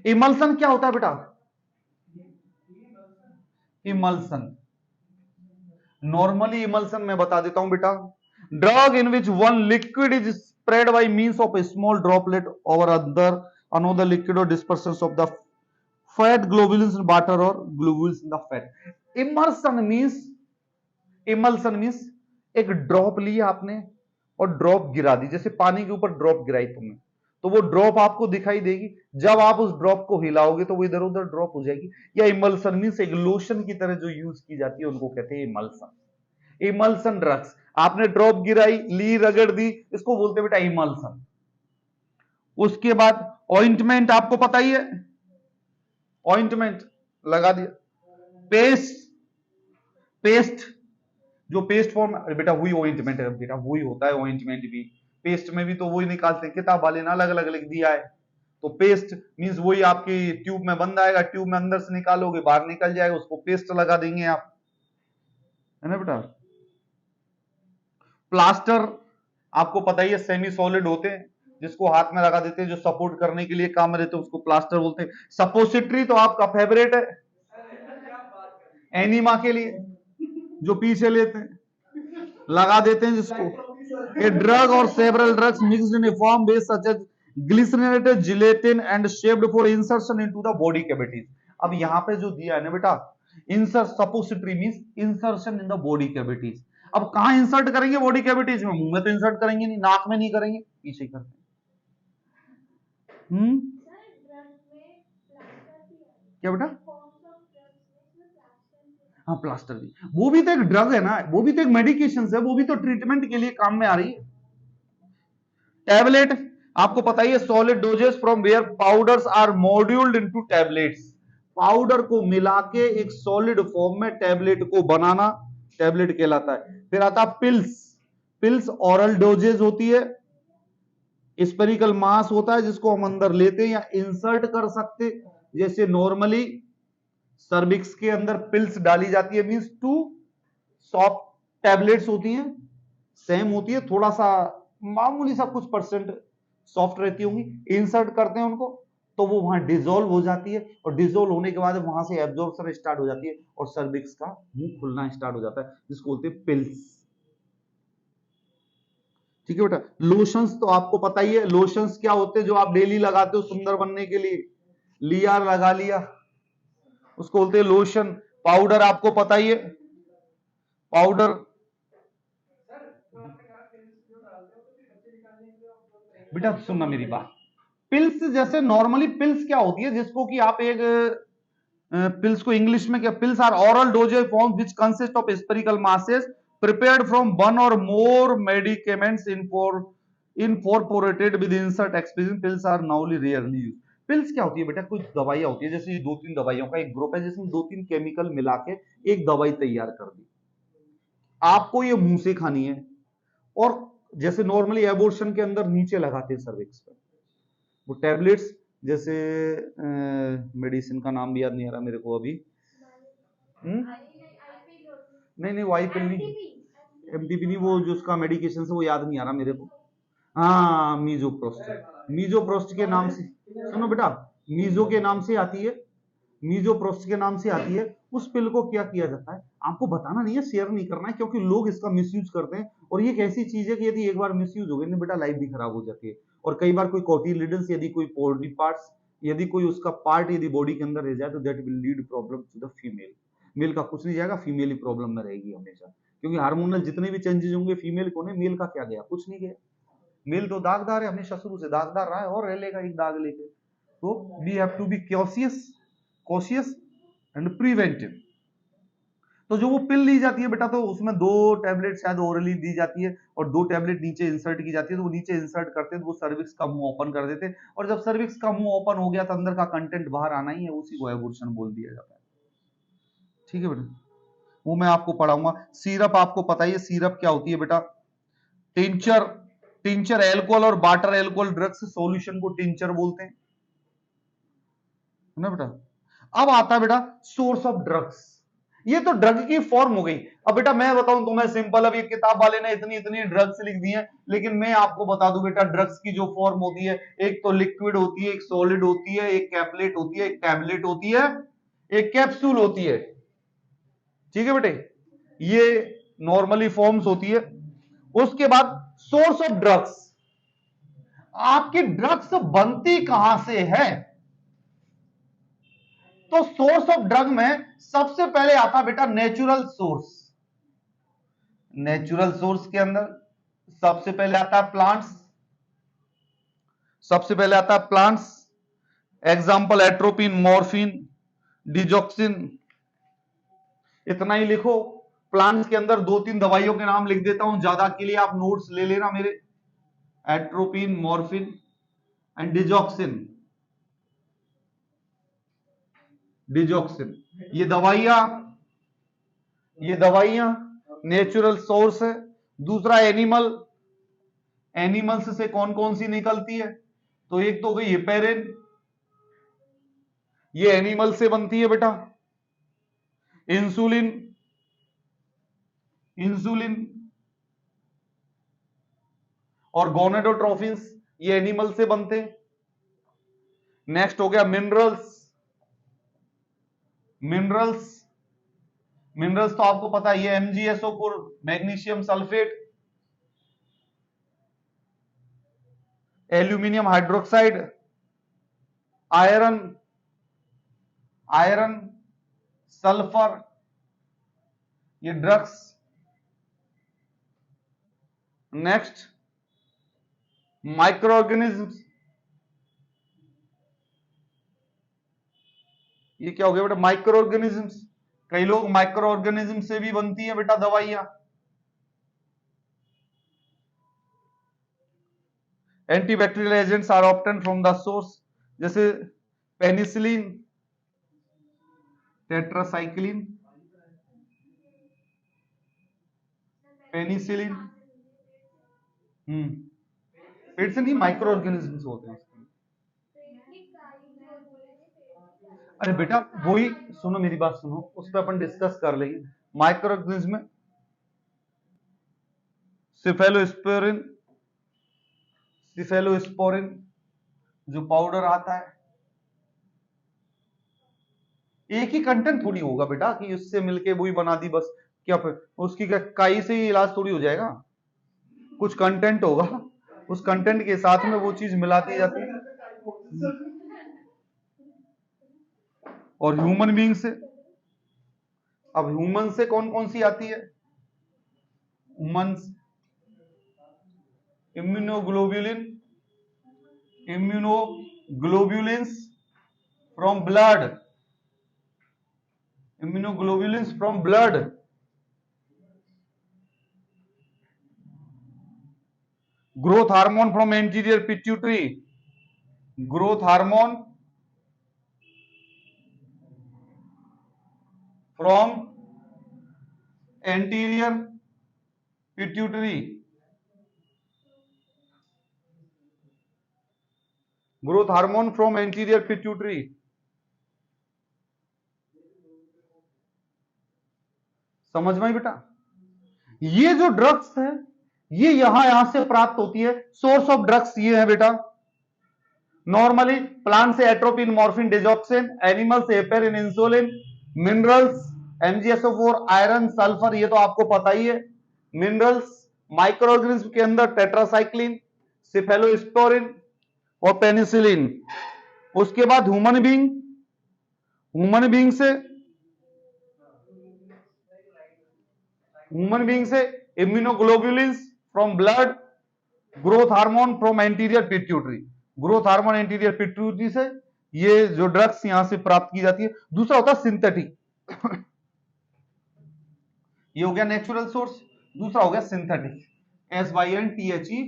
इमल्सन क्या होता है बेटा? इमल्सन, नॉर्मली इमल्सन मैं बता देता हूं बेटा, drug in which one liquid is spread by means of a small droplet over another liquid और dispersion of the fat globules in water और globules in the fat. Emulsion means एक drop लिया आपने और ड्रॉप गिरा दी, जैसे पानी के ऊपर ड्रॉप गिराई तुमने, तो वो ड्रॉप आपको दिखाई देगी। जब आप उस ड्रॉप को हिलाओगे तो वो इधर उधर ड्रॉप हो जाएगी। या इमल्सन मींस एक लोशन की तरह जो यूज की जाती है उनको कहते हैं इमल्सन। इमल्सन ड्रग्स, आपने ड्रॉप गिराई, ली, रगड़ दी, इसको बोलते हैं बेटा इमल्सन। उसके बाद ऑइंटमेंट, आपको पता ही है, ऑइंटमेंट लगा दिया। पेस्ट जो पेस्ट फॉर्म, बेटा वही ऑइंटमेंट है बेटा, वही होता है ऑइंटमेंट भी। पेस्ट में भी तो वही निकालते हैं, किताब वाले ने अलग अलग लिख दिया है। तो पेस्ट मींस वही आपकी ट्यूब में बंद आएगा, ट्यूब में अंदर से निकालोगे बाहर निकल जाएगा, उसको पेस्ट लगा देंगे आप, है ना बेटा। प्लास्टर आपको पता ही है, सेमी सॉलिड होते हैं जिसको हाथ में लगा देते हैं, जो सपोर्ट करने के लिए काम में रहते हैं, उसको प्लास्टर बोलते हैं। सपोजिटरी तो आपका फेवरेट है, एनीमा के लिए जो पीछे लेते हैं, लगा देते हैं जिसको। ए ड्रग और several drugs mixed in a form base such as glycerinated gelatin and shaped for insertion into the body cavities. अब यहां पे जो दिया है ना बेटा, insert, suppository means insertion in the body cavities. अब कहां इंसर्ट करेंगे बॉडी कैविटीज में? मुंह में तो इंसर्ट करेंगे नहीं, नाक में नहीं करेंगे, पीछे करते हैं। क्या बेटा? हाँ प्लास्टर भी, वो भी तो एक ड्रग है ना, वो भी तो एक मेडिकेशन है, वो भी तो ट्रीटमेंट के लिए काम में आ रही है। टैबलेट आपको पता ही है, solid doses from where powders are moulded into tablets. Powder को मिला के एक सॉलिड फॉर्म में टैबलेट को बनाना टैबलेट कहलाता है। फिर आता पिल्स। पिल्स ऑरल डोजेज होती है, स्पेरिकल मास होता है जिसको हम अंदर लेते हैं या इंसर्ट कर सकते, जैसे नॉर्मली सर्विक्स के अंदर पिल्स डाली जाती है, मींस टू सॉफ्ट टैबलेट्स होती हैं, सेम होती है, थोड़ा सा मामूली सा कुछ परसेंट सॉफ्ट रहती होंगी, इंसर्ट करते हैं उनको तो वो वहां डिसॉल्व हो जाती है, और डिसॉल्व होने के बाद वहां से एब्जॉर्प्शन स्टार्ट हो जाती है और सर्विक्स का मुंह खुलना स्टार्ट हो जाता है, जिसको बोलते हैं पिल्स। ठीक है बेटा। लोशंस तो आपको पता ही है, लोशंस क्या होते हैं जो आप डेली लगाते हो सुंदर बनने के लिए, लिया लगा लिया, उसको बोलते हैं लोशन। पाउडर आपको पता ही है, पाउडर बेटा सुनना मेरी बात, पिल्स जैसे नॉर्मली पिल्स क्या होती है, जिसको कि आप एक पिल्स को इंग्लिश में क्या, pills are oral dosage form which consist of spherical masses prepared from one or more medicaments incorporated with insert excision. Pills are now rarely used. Pills क्या होती है बेटा? कुछ दवाइयां होती है, जैसे दो तीन दवाइयों का एक ग्रुप है जिसमें दो तीन केमिकल मिला के एक दवाई तैयार कर दी, आपको ये मुंह से खानी है, और जैसे नॉर्मली एबॉर्शन के अंदर नीचे लगाते हैं सर्विक्स पर, वो टैबलेट्स, जैसे मेडिसिन का नाम भी याद नहीं आ रहा मेरे को अभी। नहीं वाई पिल नहीं, एमटीपी नहीं, वो जो उसका मेडिकेशन है वो याद नहीं आ रहा मेरे को। हाँ मीजोप्रोस्ट, मीजोप्रोस्ट के नाम से, सुनो बेटा, मीजो के नाम से आती है, मीजोप्रोस्ट के नाम से आती है। उस पिल को क्या किया जाता है, आपको बताना नहीं है, शेयर नहीं करना है, क्योंकि लोग इसका मिसयूज करते हैं, और ये एक ऐसी चीज है कि यदि एक बार मिसयूज हो गई ना बेटा, लाइफ भी खराब हो जाती है। और कई बार कोई कोटिलिडन्स, यदि कोई बॉडी पार्ट्स, यदि कोई उसका पार्ट यदि बॉडी के अंदर रह जाए तो that will lead problem to the female. Male का कुछ नहीं जाएगा, फीमेल ही प्रॉब्लम में रहेगी हमेशा, क्योंकि हार्मोनल जितने भी चेंजेस होंगे फीमेल को, मेल का क्या गया, कुछ नहीं गया। मेल तो दागदार है, हमेशा शुरू से दागदार रहा है और रह लेगा एक दाग लेके। तो we have to be cautious and preventive. तो जो वो पिल ली जाती है बेटा, तो उसमें 2 टैबलेट शायद ओरली दी जाती है और 2 टैबलेट नीचे इंसर्ट की जाती है। तो वो नीचे इंसर्ट करते हैं तो वो सर्विक्स का मुंह ओपन कर देते हैं, और जब सर्विक्स का मुंह ओपन हो गया तो अंदर का कंटेंट बाहर आना ही है, उसी को एबॉर्शन बोल दिया जाता है। ठीक है बेटा, वो मैं आपको पढ़ाऊंगा। सिरप आपको पता ही है, सिरप क्या होती है बेटा, टिंचर, टिंचर एल्कोहल और वाटर एल्कोहल ड्रग्स सॉल्यूशन को टिंचर बोलते हैं ना बेटा। अब आता है बेटा सोर्स ऑफ ड्रग्स। ये तो ड्रग की फॉर्म हो गई। अब बेटा मैं बताऊं तुम्हें सिंपल, अब ये किताब वाले ने इतनी इतनी ड्रग्स लिख दी है, लेकिन मैं आपको बता दूं बेटा ड्रग्स की जो फॉर्म होती है, एक तो लिक्विड होती है, एक सॉलिड होती है, एक कैप्लेट होती है, एक टैबलेट होती है, एक कैप्सूल होती है। ठीक है बेटे, ये नॉर्मली फॉर्म्स होती है। उसके बाद सोर्स ऑफ ड्रग्स, आपकी ड्रग्स बनती कहां से है? तो सोर्स ऑफ ड्रग में सबसे पहले आता बेटा नेचुरल सोर्स। नेचुरल सोर्स के अंदर सबसे पहले आता है प्लांट्स, सबसे पहले आता है plants. Example atropine, morphine, digoxin, इतना ही लिखो। प्लांट्स के अंदर दो तीन दवाइयों के नाम लिख देता हूं, ज्यादा के लिए आप नोट्स ले लेना मेरे। Atropine, morphine and digoxin. Digoxin ये दवाइयां नेचुरल सोर्स है। दूसरा एनिमल, एनिमल्स से कौन कौन सी निकलती है? तो एक तो हो गई हेपेरिन, ये एनिमल से बनती है बेटा। इंसुलिन, इंसुलिन और गोनेडोट्रोफिन्स, ये एनिमल से बनते हैं। नेक्स्ट हो गया मिनरल्स। मिनरल्स, मिनरल्स तो आपको पता है, ये MgSO4, magnesium sulphate, aluminium hydroxide, iron, iron, sulphur, ये ड्रग्स। नेक्स्ट माइक्रो ऑर्गेनिज्म्स, ये क्या हो गया बेटा? Micro organisms. कई लोग माइक्रो ऑर्गेनिज्म से भी बनती है बेटा दवाइयां। Antibacterial agents are obtain from the source, जैसे पेनिसिलिन, टेट्रासाइक्लिन, पेनिसिलिन। पेट से नहीं, माइक्रो ऑर्गेनिज्म्स होते हैं। अरे बेटा वही सुनो, मेरी बात सुनो, उस पर अपन डिस्कस कर लेंगे। माइक्रो ऑर्गेनिज्म में सिफेलोस्पोरिन, सिफेलोस्पोरिन जो पाउडर आता है, एक ही कंटेंट थोड़ी होगा बेटा कि उससे मिलके वही बना दी बस। क्या फिर उसकी काई से ही इलाज थोड़ी हो जाएगा? कुछ कंटेंट होगा, उस कंटेंट के साथ में वो चीज मिलाती जाती है। और ह्यूमन बीइंग से, अब ह्यूमन से कौन कौन सी आती है? Human immunoglobulin, immunoglobulins from blood, immunoglobulins from blood, growth hormone from anterior pituitary, growth hormone from anterior pituitary, growth hormone from anterior pituitary। समझ में बेटा? ये जो ड्रग्स है ये यहां से प्राप्त होती है। सोर्स ऑफ ड्रग्स ये है बेटा, नॉर्मली प्लांट से एट्रोपिन, मॉर्फिन, डिजॉक्सिन, एनिमल से heparin, insulin, minerals MgSO4, iron, sulphur, ये तो आपको पता ही है। मिनरल्स, माइक्रो ऑर्गेनिज्म के अंदर टेट्रासाइक्लिन, सिफेलोस्पोरिन और पेनिसिलिन। उसके बाद ह्यूमन बीइंग, ह्यूमन बीइंग से, ह्यूमन बीइंग से immunoglobulins from blood, growth hormone from anterior pituitary, growth hormone anterior pituitary से ये जो ड्रग्स यहां से प्राप्त की जाती है। दूसरा होता है सिंथेटिक, ये हो गया नेचुरल सोर्स। दूसरा हो गया सिंथेटिक, SYNTHETIC।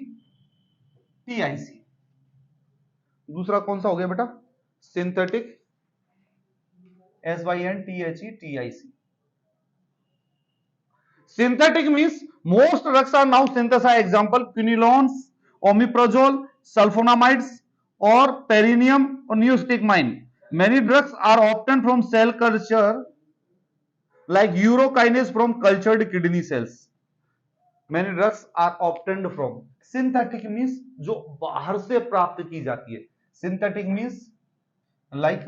दूसरा कौन सा हो गया बेटा? Synthetic, SYNTHETIC। Synthetic means most drugs are now synthesized. Example: quinolones, omeprazole, sulfonamides, or perineum or neostigmine. Many drugs are obtained from cell culture, like urokinase from cultured kidney cells. Many drugs are obtained from. Synthetic means जो बाहर से प्राप्त की जाती है. Synthetic means like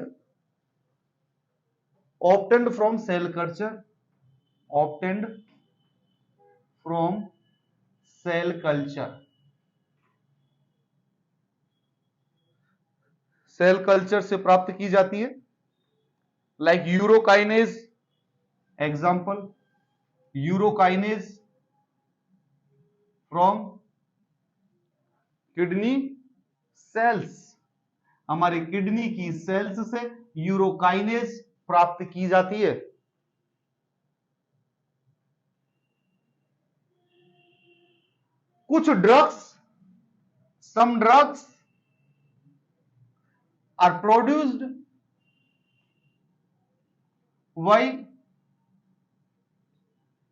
obtained from cell culture, obtained from cell culture, cell culture से प्राप्त की जाती है. Like urokinase, example urokinase from kidney cells. हमारी किडनी की सेल्स से यूरोकाइनेज प्राप्त की जाती है. कुछ drugs, some drugs are produced by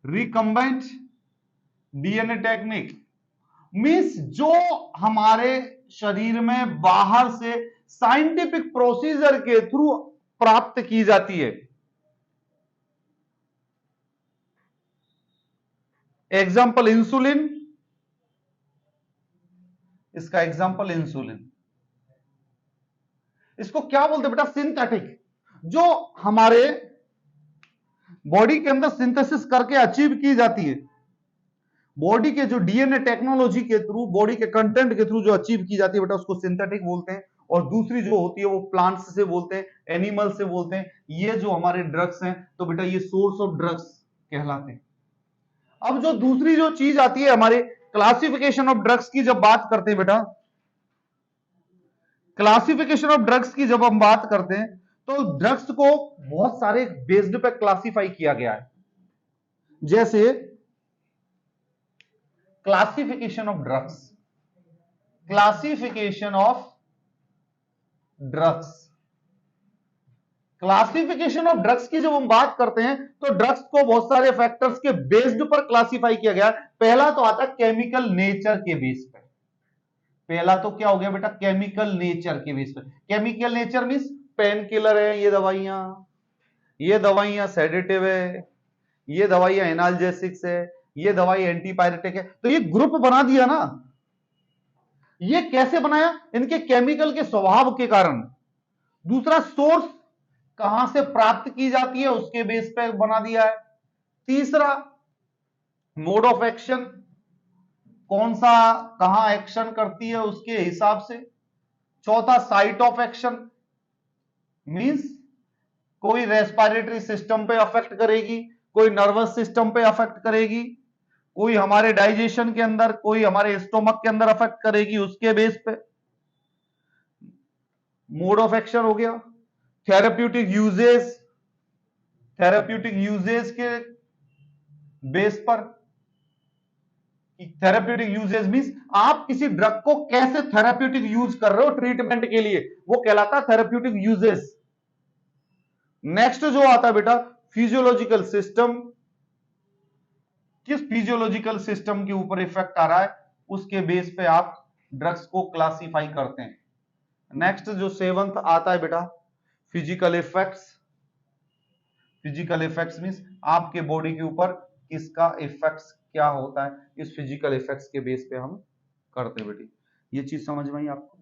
recombinant DNA technique. मीन्स जो हमारे शरीर में बाहर से साइंटिफिक प्रोसीजर के थ्रू प्राप्त की जाती है. एग्जाम्पल इंसुलिन, इसका एग्जाम्पल इंसुलिन. इसको क्या बोलते हैं बेटा? सिंथेटिक. जो हमारे बॉडी के अंदर सिंथेसिस करके अचीव की जाती है, बॉडी के जो डीएनए टेक्नोलॉजी के थ्रू, बॉडी के कंटेंट के थ्रू जो अचीव की जाती है बेटा, उसको सिंथेटिक बोलते हैं. और दूसरी जो होती है वो प्लांट्स से बोलते हैं, एनिमल से बोलते हैं. ये जो हमारे ड्रग्स हैं तो बेटा ये सोर्स ऑफ ड्रग्स कहलाते हैं. अब जो दूसरी जो चीज आती है हमारे क्लासिफिकेशन ऑफ ड्रग्स की जब बात करते हैं बेटा, क्लासिफिकेशन ऑफ ड्रग्स की जब हम बात करते हैं तो ड्रग्स को बहुत सारे बेस्ड पे क्लासिफाई किया गया है. जैसे classification of drugs, classification of drugs, classification of drugs की जब हम बात करते हैं तो ड्रग्स को बहुत सारे फैक्टर्स के बेस्ड पर क्लासिफाई किया गया. पहला तो आता है केमिकल नेचर के बेस पर. पहला तो क्या हो गया बेटा? केमिकल नेचर के बेस पर. Chemical nature means pain killer है ये दवाइयां सेडेटिव है, ये दवाइयां एनाल्जेसिक्स है, ये दवाई एंटीपायरेटिक है. तो ये ग्रुप बना दिया ना. ये कैसे बनाया? इनके केमिकल के स्वभाव के कारण. दूसरा, सोर्स कहां से प्राप्त की जाती है उसके बेस पे बना दिया है. तीसरा, मोड ऑफ एक्शन, कौन सा कहां एक्शन करती है उसके हिसाब से. चौथा, साइट ऑफ एक्शन, मींस कोई रेस्पिरेटरी सिस्टम पे अफेक्ट करेगी, कोई नर्वस सिस्टम पे अफेक्ट करेगी, कोई हमारे डाइजेशन के अंदर, कोई हमारे स्टोमक के अंदर अफेक्ट करेगी, उसके बेस पे मोड ऑफ एक्शन हो गया. थेराप्यूटिक यूजेज के बेस पर. थेराप्यूटिक यूजेज मींस आप किसी ड्रग को कैसे थेराप्यूटिक यूज कर रहे हो ट्रीटमेंट के लिए, वो कहलाता है थेराप्यूटिक यूजेज. नेक्स्ट जो आता है बेटा, फिजियोलॉजिकल सिस्टम, किस फिजियोलॉजिकल सिस्टम के ऊपर इफेक्ट आ रहा है उसके बेस पे आप ड्रग्स को क्लासिफाई करते हैं. नेक्स्ट जो सेवंथ आता है बेटा, physical effects. Physical effects means आपके बॉडी के ऊपर किसका इफेक्ट्स क्या होता है, इस फिजिकल इफेक्ट्स के बेस पे हम करते हैं बेटी. ये चीज समझ में आई आपको?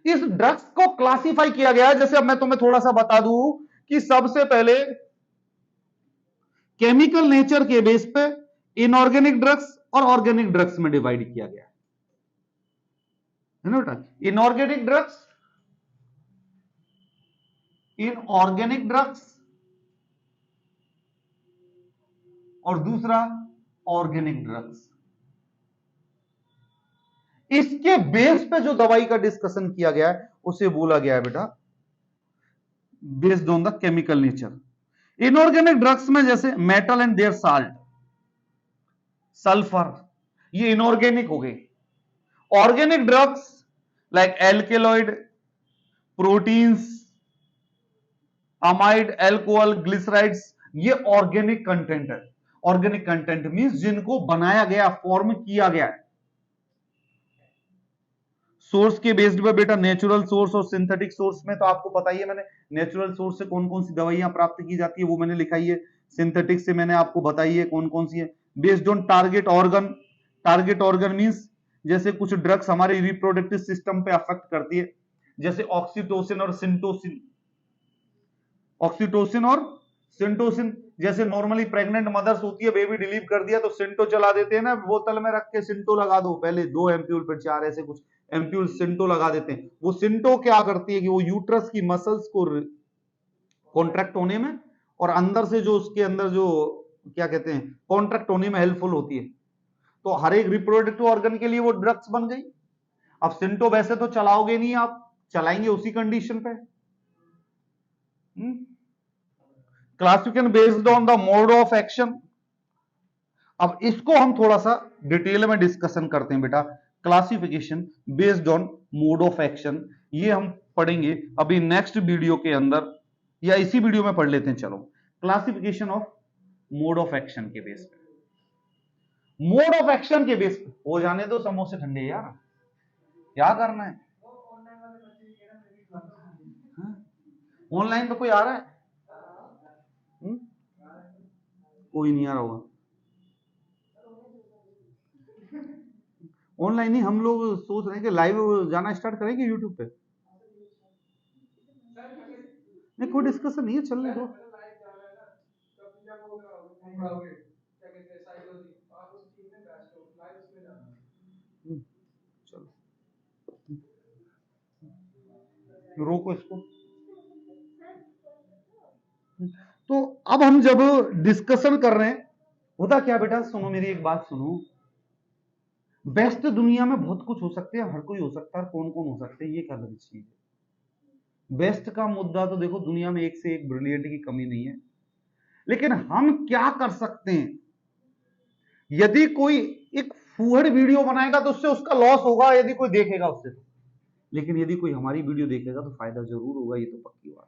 इस ड्रग्स को क्लासिफाई किया गया है. जैसे अब मैं तुम्हें थोड़ा सा बता दूं कि सबसे पहले केमिकल नेचर के बेस पे इनऑर्गेनिक ड्रग्स और ऑर्गेनिक ड्रग्स में डिवाइड किया गया है ना बेटा. इनऑर्गेनिक ड्रग्स और दूसरा ऑर्गेनिक ड्रग्स. इसके बेस पे जो दवाई का डिस्कशन किया गया है उसे बोला गया है बेटा based on the chemical nature. Inorganic drugs में जैसे metal and their salt, sulphur, ये इनऑर्गेनिक हो गए. Organic drugs like alkaloid, proteins, amide, alcohol, glycerides, ये ऑर्गेनिक कंटेंट है. ऑर्गेनिक कंटेंट मींस जिनको बनाया गया, फॉर्म किया गया है। सोर्स के बेस्ड पे बेटा नेचुरल सोर्स और सिंथेटिक सोर्स में तो आपको पता ही है, मैंने नेचुरल सोर्स से कौन कौन सी दवाइयां प्राप्त की जाती है वो मैंने लिखाई है, सिंथेटिक से मैंने आपको बताई है कौन कौन सी है। Based on target organ, target organ means जैसे कुछ ड्रग्स हमारे रिप्रोडक्टिव सिस्टम पे अफेक्ट करती है, जैसे ऑक्सीटोसिन और सिंटोसिन, ऑक्सीटोसिन और सिंटोसिन। जैसे नॉर्मली प्रेग्नेंट मदर्स होती है, बेबी डिलीव कर दिया तो सिंटो चला देते हैं ना, बोतल में रख के सिंटो लगा दो, पहले 2 एम्प्यूल फिर 4 ऐसे कुछ एम्प्यूल सिंटो लगा देते हैं। वो सिंटो क्या करती है कि वो यूट्रस की मसल्स को कॉन्ट्रैक्ट होने में और अंदर से जो उसके अंदर जो क्या कहते हैं कॉन्ट्रैक्ट होने में हेल्पफुल होती है। तो हर एक रिप्रोडक्टिव ऑर्गन के लिए वो ड्रग्स बन गई। अब सिंटो वैसे तो चलाओगे नहीं, आप चलाएंगे उसी कंडीशन पे। Classification based on the mode of action. अब इसको हम थोड़ा सा डिटेल में डिस्कशन करते हैं बेटा, classification based on mode of action. ये हम पढ़ेंगे अभी नेक्स्ट वीडियो के अंदर, या इसी वीडियो में पढ़ लेते हैं। चलो, classification of mode of action के बेस पे, मोड ऑफ एक्शन के बेस पे हो जाने दो समोसे ठंडे यार, क्या करना है। ऑनलाइन तो कोई आ रहा है? कोई नहीं आ रहा होगा ऑनलाइन ही। हम लोग सोच रहे हैं कि लाइव जाना स्टार्ट करेंगे यूट्यूब पे। नहीं, कोई डिस्कशन नहीं है, चलने दो। चलो रोको इसको। तो अब हम जब डिस्कशन कर रहे हैं, होता क्या बेटा, सुनो मेरी एक बात सुनो। बेस्ट दुनिया में बहुत कुछ हो सकते हैं, हर कोई हो सकता है, कौन कौन हो सकते हैं ये क्या अलग चीज है। बेस्ट का मुद्दा तो देखो, दुनिया में एक से एक ब्रिलियंट की कमी नहीं है, लेकिन हम क्या कर सकते हैं। यदि कोई एक फूहड़ वीडियो बनाएगा तो उससे उसका लॉस होगा, यदि कोई देखेगा उससे तो। लेकिन यदि कोई हमारी वीडियो देखेगा तो फायदा जरूर होगा, ये तो पक्की बात।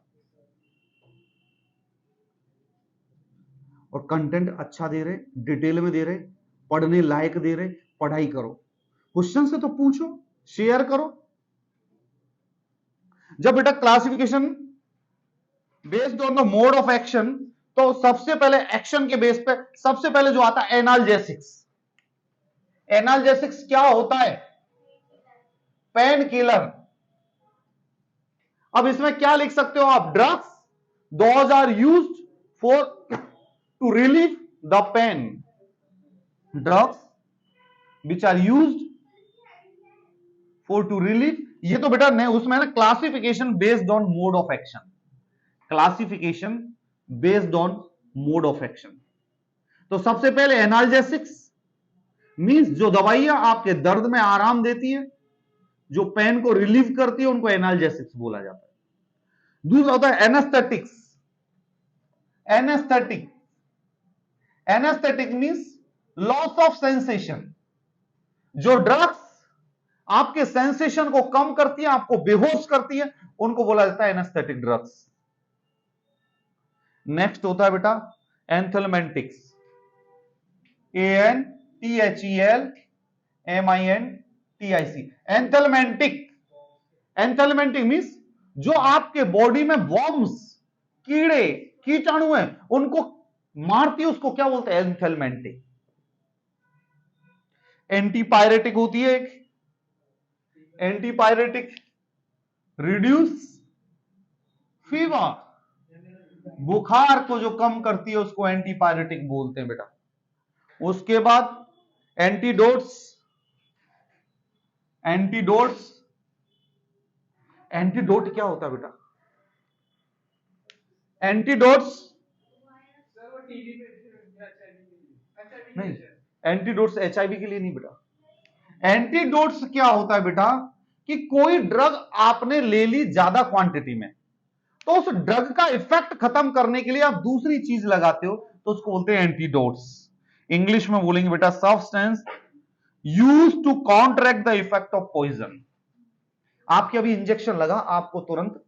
और कंटेंट अच्छा दे रहे, डिटेल में दे रहे, पढ़ने लायक दे रहे, पढ़ाई करो, क्वेश्चन से तो पूछो, शेयर करो। जब बेटा classification based on the mode of action, तो सबसे पहले एक्शन के बेस पे सबसे पहले जो आता है एनाल्जेसिक्स। एनाल्जेसिक्स क्या होता है? Pain killer. अब इसमें क्या लिख सकते हो आप? Drugs those are used for to relieve the pain. Drugs which are used for to relieve. ये तो बेटा नहीं, उसमें ना classification based on mode of action, classification based on mode of action. तो सबसे पहले एनाल्जेसिक्स मींस जो दवाइयां आपके दर्द में आराम देती है, जो पेन को रिलीव करती है, उनको एनाल्जेसिक्स बोला जाता है। दूसरा होता है anaesthetics. Anaesthetic, anaesthetic means loss of sensation. जो ड्रग्स आपके सेंसेशन को कम करती है, आपको बेहोश करती है, उनको बोला जाता है एनेस्थेटिक ड्रग्स। नेक्स्ट होता है बेटा एंथेल्मेंटिक्स। ANTHELMINTIC। एंथेल्मेंटिक, एंथेल्मेंटिक मींस जो आपके बॉडी में वॉर्म्स, कीड़े कीटाणु हैं, उनको मारती है, उसको क्या बोलते हैं? एंथेल्मेंटिक। एंटीपायरेटिक होती है एक, एंटीपायरेटिक रिड्यूस फीवर, बुखार को जो कम करती है उसको एंटीपायरेटिक बोलते हैं बेटा। उसके बाद एंटीडोट्स, एंटीडोट्स, एंटीडोट क्या होता है बेटा? एंटीडोट्स नहीं, एंटीडोट्स एचआईवी के लिए नहीं बेटा। एंटीडोट्स क्या होता है बेटा कि कोई ड्रग आपने ले ली ज्यादा क्वांटिटी में, तो उस ड्रग का इफेक्ट खत्म करने के लिए आप दूसरी चीज लगाते हो, तो उसको बोलते हैं एंटीडोट्स। इंग्लिश में बोलेंगे बेटा substance used to counteract the effect of poison. आपके अभी इंजेक्शन लगा, आपको तुरंत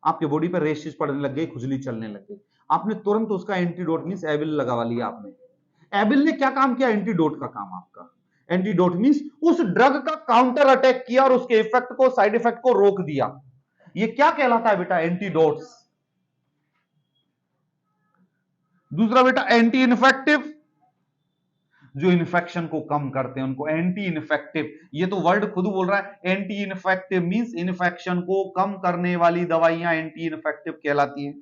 आपके बॉडी पर रेशेस पड़ने लग गई, खुजली चलने लग गई, आपने तुरंत उसका एंटीडोट मींस एबिल लगा लिया आपने। एबिल ने क्या काम किया? एंटीडोट का काम आपका। एंटीडोट मींस उस ड्रग का काउंटर अटैक किया और उसके इफेक्ट को, साइड इफेक्ट को रोक दिया। ये क्या कहलाता है बेटा? एंटीडोट्स। दूसरा बेटा एंटी इन्फेक्टिव, जो इन्फेक्शन को कम करते हैं उनको एंटी इन्फेक्टिव। ये तो वर्ड खुद बोल रहा है, एंटी इन्फेक्टिव मींस इन्फेक्शन को कम करने वाली दवाइयां एंटी इन्फेक्टिव कहलाती हैं।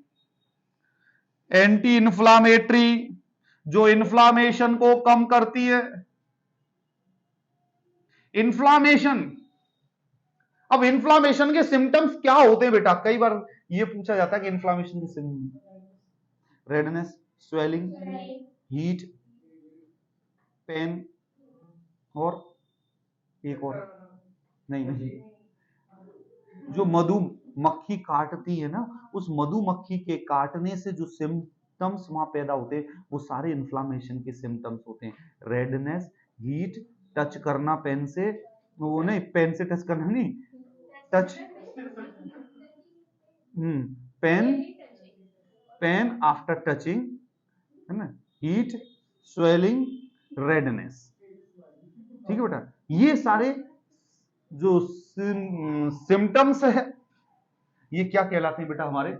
एंटी इन्फ्लामेटरी, जो इन्फ्लामेशन को कम करती है। इन्फ्लामेशन, अब इन्फ्लामेशन के सिम्टम्स क्या होते हैं बेटा? कई बार ये पूछा जाता है कि इन्फ्लामेशन के symptoms, redness, swelling, heat, pain, और एक और नहीं, जो मधुमक्खी काटती है ना, उस मधुमक्खी के काटने से जो सिम्टम्स वहां पैदा होते हैं वो सारे इन्फ्लामेशन के सिम्टम्स होते हैं। रेडनेस, हीट, टच करना पेन से, वो नहीं, पेन से टच करना नहीं, touch, pain, pain after touching, है ना, हीट, स्वेलिंग, रेडनेस। ठीक है बेटा, ये सारे जो सिम्टम्स है ये क्या कहलाते हैं बेटा? हमारे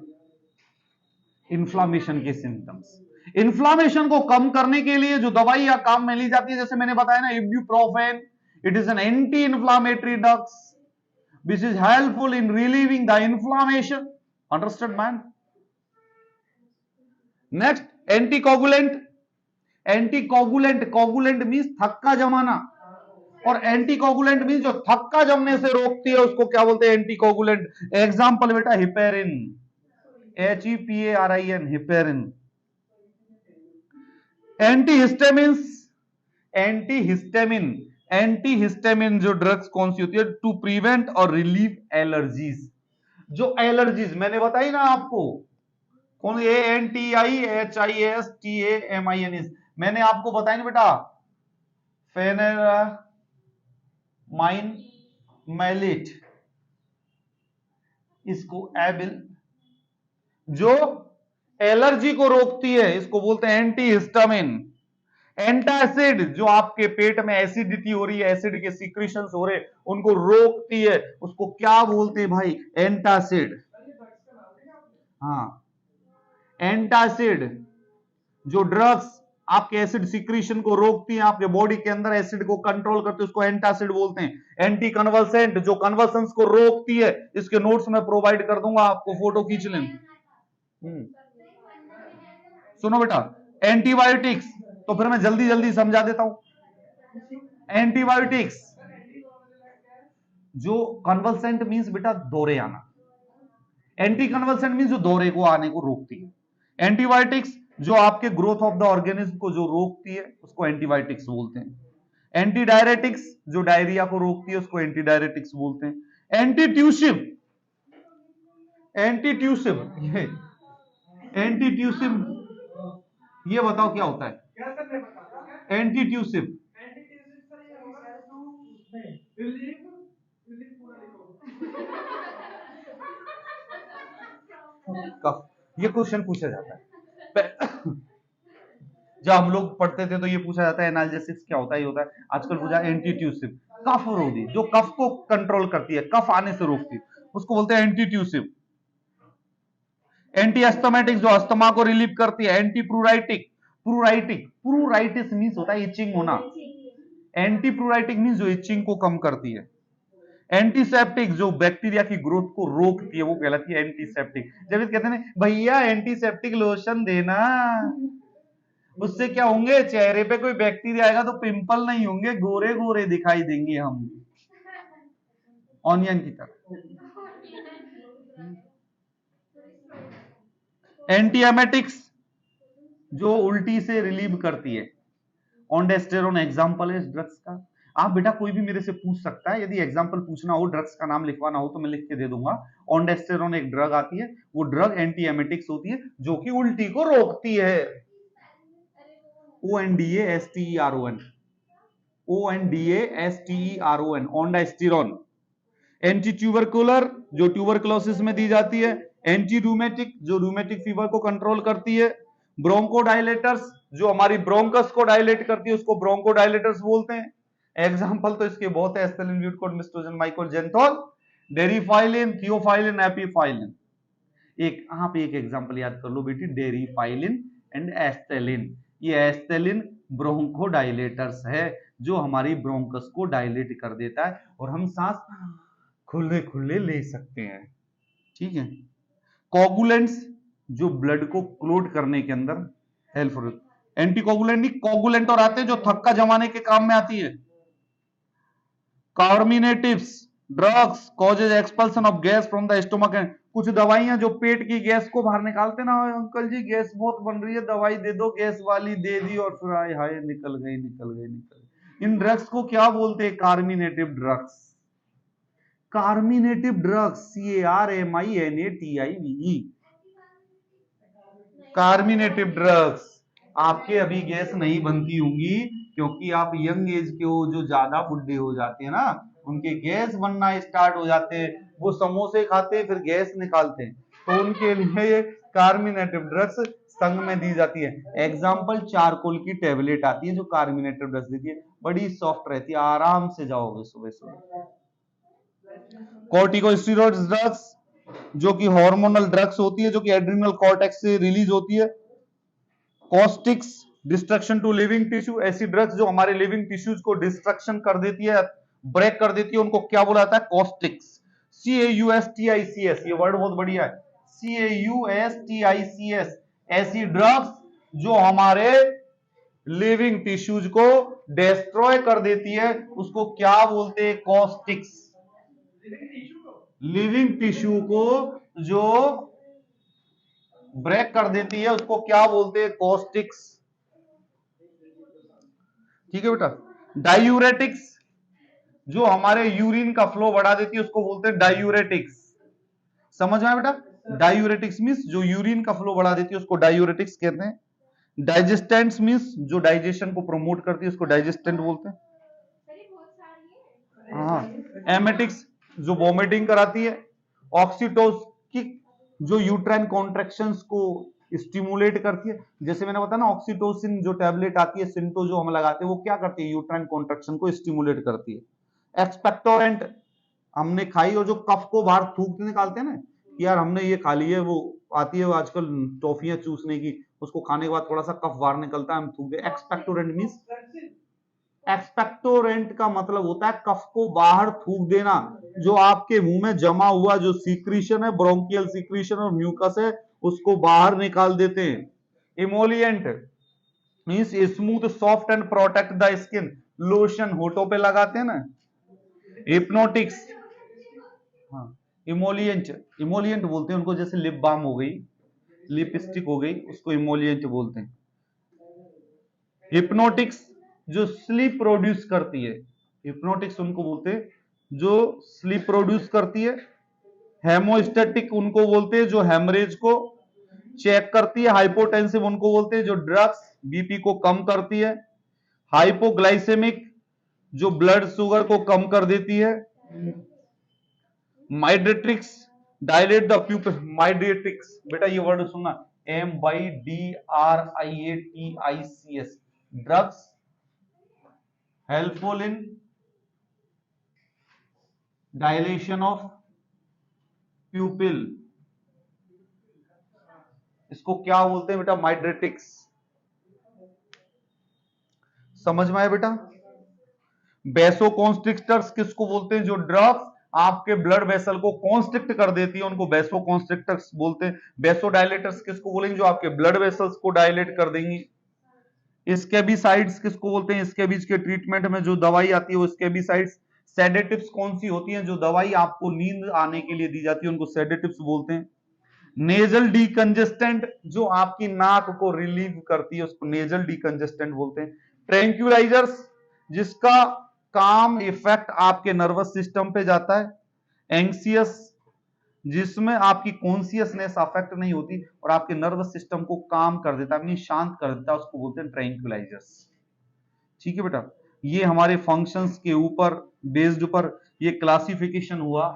इन्फ्लामेशन के सिम्टम्स। इन्फ्लामेशन को कम करने के लिए जो दवाई या काम में ली जाती है, जैसे मैंने बताया ना, ibuprofen, it is an anti inflammatory drugs which is helpful in relieving the inflammation. Understood man? Next, anticoagulant. Anticoagulant, coagulant means थक्का जमाना, और एंटीकोगुलेंट मींस जो थक्का जमने से रोकती है उसको क्या बोलते हैं? एंटीकोगुलेंट। एग्जांपल बेटा heparin, HEPARIN, heparin. Antihistamines, antihistamine, antihistamine जो ड्रग्स कौन सी होती है? टू प्रिवेंट और रिलीव एलर्जीज। जो एलर्जीज मैंने बताई ना आपको, कौन? ANTIHISTAMIN, मैंने आपको बताया ना बेटा, फेनेरामाइन मैलिट, इसको एबिल, जो एलर्जी को रोकती है इसको बोलते हैं एंटीहिस्टामिन। एंटासिड, जो आपके पेट में एसिडिटी हो रही है, एसिड के सीक्रेशंस हो रहे उनको रोकती है, उसको क्या बोलते हैं भाई? एंटासिड। हाँ, एंटासिड जो ड्रग्स आपके एसिड सीक्रेशन को रोकती है, आपके बॉडी के अंदर एसिड को कंट्रोल करती है, उसको एंटासिड बोलते हैं। एंटी कन्वल्सेंट, जो कन्वर्सेंस को रोकती है, इसके नोट्स में प्रोवाइड कर दूंगा आपको, फोटो खींच लें। सुनो बेटा, एंटीबायोटिक्स, तो फिर मैं जल्दी जल्दी समझा देता हूं। एंटीबायोटिक्स, जो कन्वल्सेंट मींस बेटा दौरे आना, एंटी कन्वल्सेंट मींस जो दौरे को आने को रोकती है। एंटीबायोटिक्स जो आपके ग्रोथ ऑफ द ऑर्गेनिज्म को जो रोकती है उसको एंटीबायोटिक्स बोलते हैं। एंटी डायरेटिक्स जो डायरिया को रोकती है उसको एंटी डायरेटिक्स बोलते हैं। एंटीट्यूसिव, एंटीट्यूसिव, एंटीट्यूसिव, ये बताओ क्या होता है एंटीट्यूसिव? कफ, ये क्वेश्चन पूछा जाता है जब हम लोग पढ़ते थे तो ये पूछा जाता है एनाल्जेसिक्स क्या होता है? ये होता है आजकल पूछा एंटीट्यूसिव, कफ रोधी, जो कफ को कंट्रोल करती है, कफ आने से रोकती है, उसको बोलते हैं एंटीट्यूसिव। एंटी एस्थमेटिक, जो अस्थमा को रिलीव करती है। एंटी प्रूराइटिक, प्रूराइटिक, प्रूराइटिस मींस होता है इचिंग होना, एंटी प्रूराइटिक मींस जो इचिंग को कम करती है। एंटीसेप्टिक, जो बैक्टीरिया की ग्रोथ को रोकती है वो कहलाती है एंटीसेप्टिक। जब इस कहते हैं भैया एंटीसेप्टिक लोशन देना, उससे क्या होंगे? चेहरे पे कोई बैक्टीरिया आएगा तो पिंपल नहीं होंगे, गोरे गोरे दिखाई देंगे हम, ऑनियन की तरह। एंटीएमेटिक्स, जो उल्टी से रिलीव करती है। ऑन्डेस्टेरोन एग्जांपल है इस ड्रग्स का। आप बेटा कोई भी मेरे से पूछ सकता है, यदि एग्जांपल पूछना हो, ड्रग्स का नाम लिखवाना हो तो मैं लिख के दे दूंगा। ऑन्डेस्टेरोन एक ड्रग आती है, वो ड्रग एंटीएमेटिक्स होती है जो कि उल्टी को रोकती है। ONDASTERON, ONDASTERON, ऑन्डास्टेरोन। एंटी ट्यूबरकुलर, जो ट्यूबरकुलोसिस में दी जाती है। एंटी रूमेटिक जो रूमेटिक फीवर को कंट्रोल करती है, ब्रोंकोडाइलेटर्स जो हमारी ब्रोंकस को डायलेट करती है उसको ब्रोंकोडाइलेटर्स बोलते हैं। एग्जांपल तो इसके बहुत है, एस्टेलिन, ब्यूटकोन, मिस्टोजन, माइकोल, जेंथोल, डेरिफाइलिन, थियोफाइलिन, एपीफाइलिन। एक आप एक एग्जांपल याद कर लो बेटी, डेरिफाइलिन एंड एस्टेलिन। ये एस्टेलिन ब्रोंकोडाइलेटर्स है जो हमारी ब्रोंकस को डायलेट कर देता है और हम सांस खुले खुले ले सकते हैं। ठीक है। कोगुलेंट्स जो ब्लड को क्लोट करने के अंदर हेल्पफुल, एंटीकोगुलेंट नहीं, कोगुलेंट और आते हैं जो थक्का जमाने के काम में आती है। Carminatives drugs causes expulsion of gas from the stomach. कुछ दवाइयां जो पेट की गैस को बाहर निकालते ना, अंकल जी गैस बहुत बन रही है, दवाई दे दो, गैस वाली दे दी और फिर हाय हाय निकल गई निकल गई निकल गई। इन ड्रग्स को क्या बोलते हैं? Carminative drugs. Carminative drugs, CARMINATIVE, carminative drugs. आपके अभी गैस नहीं बनती होंगी क्योंकि आप यंग एज के हो, जो ज्यादा बुढ़े हो जाते हैं ना उनके गैस बनना स्टार्ट हो जाते हैं, वो समोसे खाते हैं फिर गैस निकालते हैं, तो उनके लिए कार्मिनेटिव ड्रग्स संग में दी जाती है। एग्जाम्पल चारकोल की टेबलेट आती है जो कार्मिनेटिव ड्रग्स देती है, बड़ी सॉफ्ट रहती है, आराम से जाओगे सुबह सुबह। कॉर्टिकोस्टेरॉइड्स ड्रग्स जो कि हार्मोनल ड्रग्स होती है, जो कि एड्रिनल कॉर्टेक्स से रिलीज होती है। कॉस्टिक्स डिस्ट्रक्शन टू लिविंग टिश्यू, ऐसी ड्रग्स जो हमारे लिविंग टिश्यूज को डिस्ट्रक्शन कर देती है, ब्रेक कर देती है, उनको क्या बोला जाता है? कॉस्टिक्स। CAUSTICS, ये वर्ड बहुत बढ़िया है, CAUSTICS। ऐसी ड्रग्स जो हमारे लिविंग टिश्यूज को डिस्ट्रॉय कर देती है उसको क्या बोलते हैं? कॉस्टिक्स। लिविंग टिश्यू को जो ब्रेक कर देती है उसको क्या बोलते हैं? कॉस्टिक्स। ठीक है बेटा। डायूरेटिक्स जो हमारे यूरिन का फ्लो बढ़ा देती है उसको बोलते हैं डायूरेटिक्स। समझ में आया बेटा? डायूरेटिक्स मींस जो यूरिन का फ्लो बढ़ा देती है उसको डायूरेटिक्स कहते हैं। डाइजेस्टेंट्स मींस जो डाइजेशन को प्रमोट करती है उसको डाइजेस्टेंट बोलते हैं। हाँ। एमेटिक्स जो वॉमिटिंग कराती है। ऑक्सीटोसिन जो यूट्राइन कॉन्ट्रैक्शंस को स्टिमुलेट करती है, जैसे मैंने बताया ना ऑक्सीटोसिन जो टैबलेट आती है सिंटो जो हम लगाते हैं वो क्या करती है? यूट्राइन कॉन्ट्रैक्शन को स्टिमुलेट करती है। एक्सपेक्टोरेंट हमने खाई और जो कफ को बाहर थूक निकालते हैं ना कि यार हमने ये खा ली है, वो आती है आजकल टॉफियां चूसने की, उसको खाने के बाद थोड़ा सा कफ बाहर निकलता है, हम थूक दे। एक्सपेक्टोरेंट मींस, एक्सपेक्टोरेंट का मतलब होता है कफ को बाहर थूक देना, जो आपके मुंह में जमा हुआ जो सीक्रीशन है, ब्रोंकियल सीक्रीशन और म्यूकस है, उसको बाहर निकाल देते हैं। Emollient means smooth soft and protect the skin, lotion होठों पे लगाते हैं ना। हिप्नोटिक्स, हाँ इमोलिएंट, इमोलिएंट बोलते हैं उनको, जैसे लिप बाम हो गई, लिपस्टिक हो गई, उसको इमोलिएंट बोलते हैं। हिप्नोटिक्स जो स्लीप प्रोड्यूस करती है, हिप्नोटिक्स उनको बोलते हैं जो स्लीप प्रोड्यूस करती है। हेमोस्टेटिक उनको बोलते हैं जो हेमरेज को चेक करती है। हाइपोटेंसिव उनको बोलते हैं जो ड्रग्स बीपी को कम करती है। हाइपोग्लाइसेमिक जो ब्लड शुगर को कम कर देती है। माइड्रेट्रिक्स डायलेट द प्यूपिल, माइड्रेट्रिक्स बेटा ये वर्ड सुनना, MYDRIATICS, drugs helpful in dilation of प्यूपिल, इसको क्या बोलते हैं बेटा? माइड्रेटिक्स। समझ में आया बेटा? बेसोकॉन्स्ट्रिक्टर्स किसको बोलते हैं? जो ड्रग्स आपके ब्लड वेसल को कॉन्स्ट्रिक्ट कर देती है उनको बेसोकॉन्स्ट्रिक्टर्स बोलते हैं। बेसोडाइलेटर्स किसको बोलेंगे? जो आपके ब्लड वेसल्स को डायलेट कर देंगी। स्केबिसाइड्स किसको बोलते हैं? स्केबीज के ट्रीटमेंट में जो दवाई आती है वो स्केबिसाइड्स। सेडेटिव्स कौन सी होती हैं? जो दवाई आपको नींद आने के लिए दी जाती है उनको सेडेटिव्स बोलते हैं। नेजल डीकंजेस्टेंट जो आपकी नाक को रिलीव करती है उसको नेजल डीकंजेस्टेंट बोलते हैं। ट्रैंक्यूलाइजर्स जिसका काम इफेक्ट आपके नर्वस सिस्टम पे जाता है। एंग्सियस जिसमें आपकी कॉन्सियसनेस अफेक्ट नहीं होती और आपके नर्वस सिस्टम को काम कर देता है, शांत कर देता है, उसको बोलते हैं ट्रैंक्यूलाइजर्स। ठीक है बेटा, ये हमारे फंक्शंस के ऊपर बेस्ड पर ये क्लासिफिकेशन हुआ।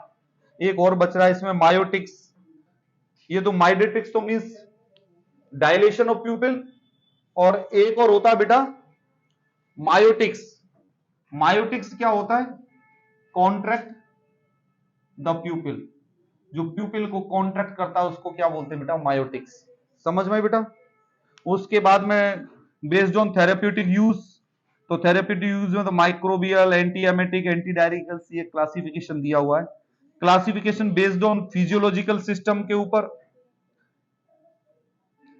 एक और बच रहा है इसमें, मायोटिक्स ये तो माइडेटिक्स तो मीन्स डायलेशन ऑफ प्यूपिल, और एक और होता है बेटा मायोटिक्स। मायोटिक्स क्या होता है? कॉन्ट्रैक्ट द प्यूपिल, जो प्यूपिल को कॉन्ट्रैक्ट करता है उसको क्या बोलते हैं बेटा? मायोटिक्स। समझ में बेटा? उसके बाद में बेस्ड ऑन थेरेप्यूटिक यूज, तो थेरेप्यूटिक यूज में तो माइक्रोबियल, एंटी एमेटिक, एंटी डायरिकल्स, ये क्लासिफिकेशन दिया हुआ है। Classification based on physiological system के ऊपर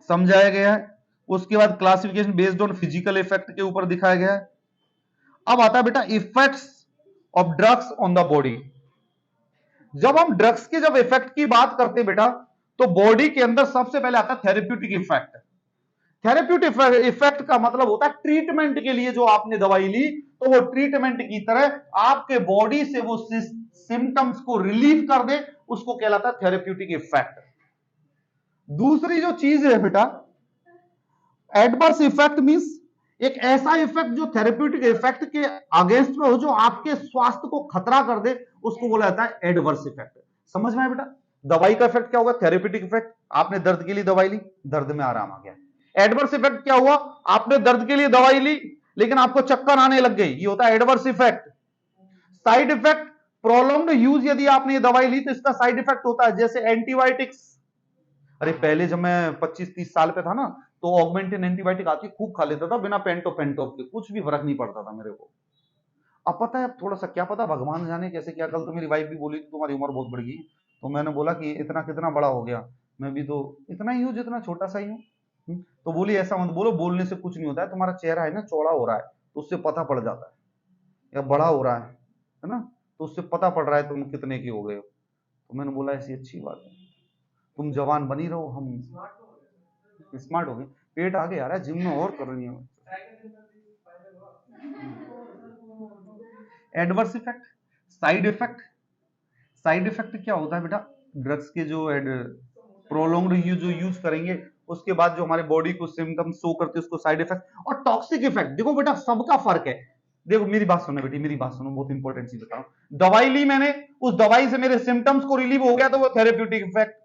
समझाया गया है। उसके बाद classification based on physical effect के ऊपर दिखाया गया है। अब आता है बेटा effects of drugs on the body. जब हम ड्रग्स के जब इफेक्ट की बात करते हैं बेटा, तो बॉडी के अंदर सबसे पहले आता है थेरेप्यूटिक इफेक्ट। थेरेप्यूटिक इफेक्ट का मतलब होता है ट्रीटमेंट के लिए जो आपने दवाई ली, तो वो ट्रीटमेंट की तरह आपके बॉडी से वो सिम्टम्स को रिलीव कर दे, उसको कहलाता है थेरेप्यूटिक इफेक्ट। दूसरी जो चीज है बेटा एडवर्स इफेक्ट, मींस एक ऐसा इफेक्ट जो थेरेप्यूटिक इफेक्ट के अगेंस्ट में हो, जो आपके स्वास्थ्य को खतरा कर दे, उसको बोला जाता है एडवर्स इफेक्ट। समझ में आया बेटा? दवाई का इफेक्ट क्या होगा? थेरेप्यूटिक इफेक्ट, आपने दर्द के लिए दवाई ली, दर्द में आराम आ गया। एडवर्स इफेक्ट क्या हुआ? आपने दर्द के लिए दवाई ली लेकिन आपको चक्कर आने लग गई, ये होता है adverse effect. Side effect, prolonged use, यदि आपने ये दवाई ली तो इसका साइड इफेक्ट होता है, जैसे एंटीबायोटिक्स। अरे पहले जब मैं 25-30 साल पे था ना, तो ऑगमेंटिन एंटीबायोटिक आती खूब खा लेता था बिना पेंटॉप के, कुछ भी फर्क नहीं पड़ता था मेरे को। अब पता है, अब थोड़ा सा क्या पता, भगवान जाने कैसे क्या। कल तो मेरी वाइफ भी बोली तुम्हारी उम्र बहुत बढ़ गई, तो मैंने बोला कि इतना कितना बड़ा हो गया, मैं भी तो इतना ही हूँ जितना छोटा सा ही हूँ। तो बोली ऐसा मत बोलो, बोलने से कुछ नहीं होता है, तुम्हारा चेहरा है ना चौड़ा हो रहा है तो उससे पता पड़ जाता है, या बड़ा हो रहा है ना, तो उससे पता पड़ रहा है तुम कितने की हो गए हो। तो मैंने बोला ऐसी अच्छी बात है, तुम जवान बनी रहो, हम स्मार्ट हो गए। पेट आगे आ रहा है, जिम में और कर रही है। Adverse effect, side effect. Side effect क्या होता है बेटा? ड्रग्स के जो प्रोलॉन्ग्ड यूज जो यूज करेंगे, उसके बाद जो हमारे बॉडी को सिम्टम्स शो करते हैं, उसको साइड इफेक्ट। और टॉक्सिक इफेक्ट, देखो बेटा सबका फर्क है। देखो मेरी बात सुनो बेटी, मेरी बात सुनो, बहुत इंपॉर्टेंट चीज बताओ। दवाई ली मैंने, उस दवाई से मेरे सिम्टम्स को रिलीव हो गया, तो वो therapeutic effect.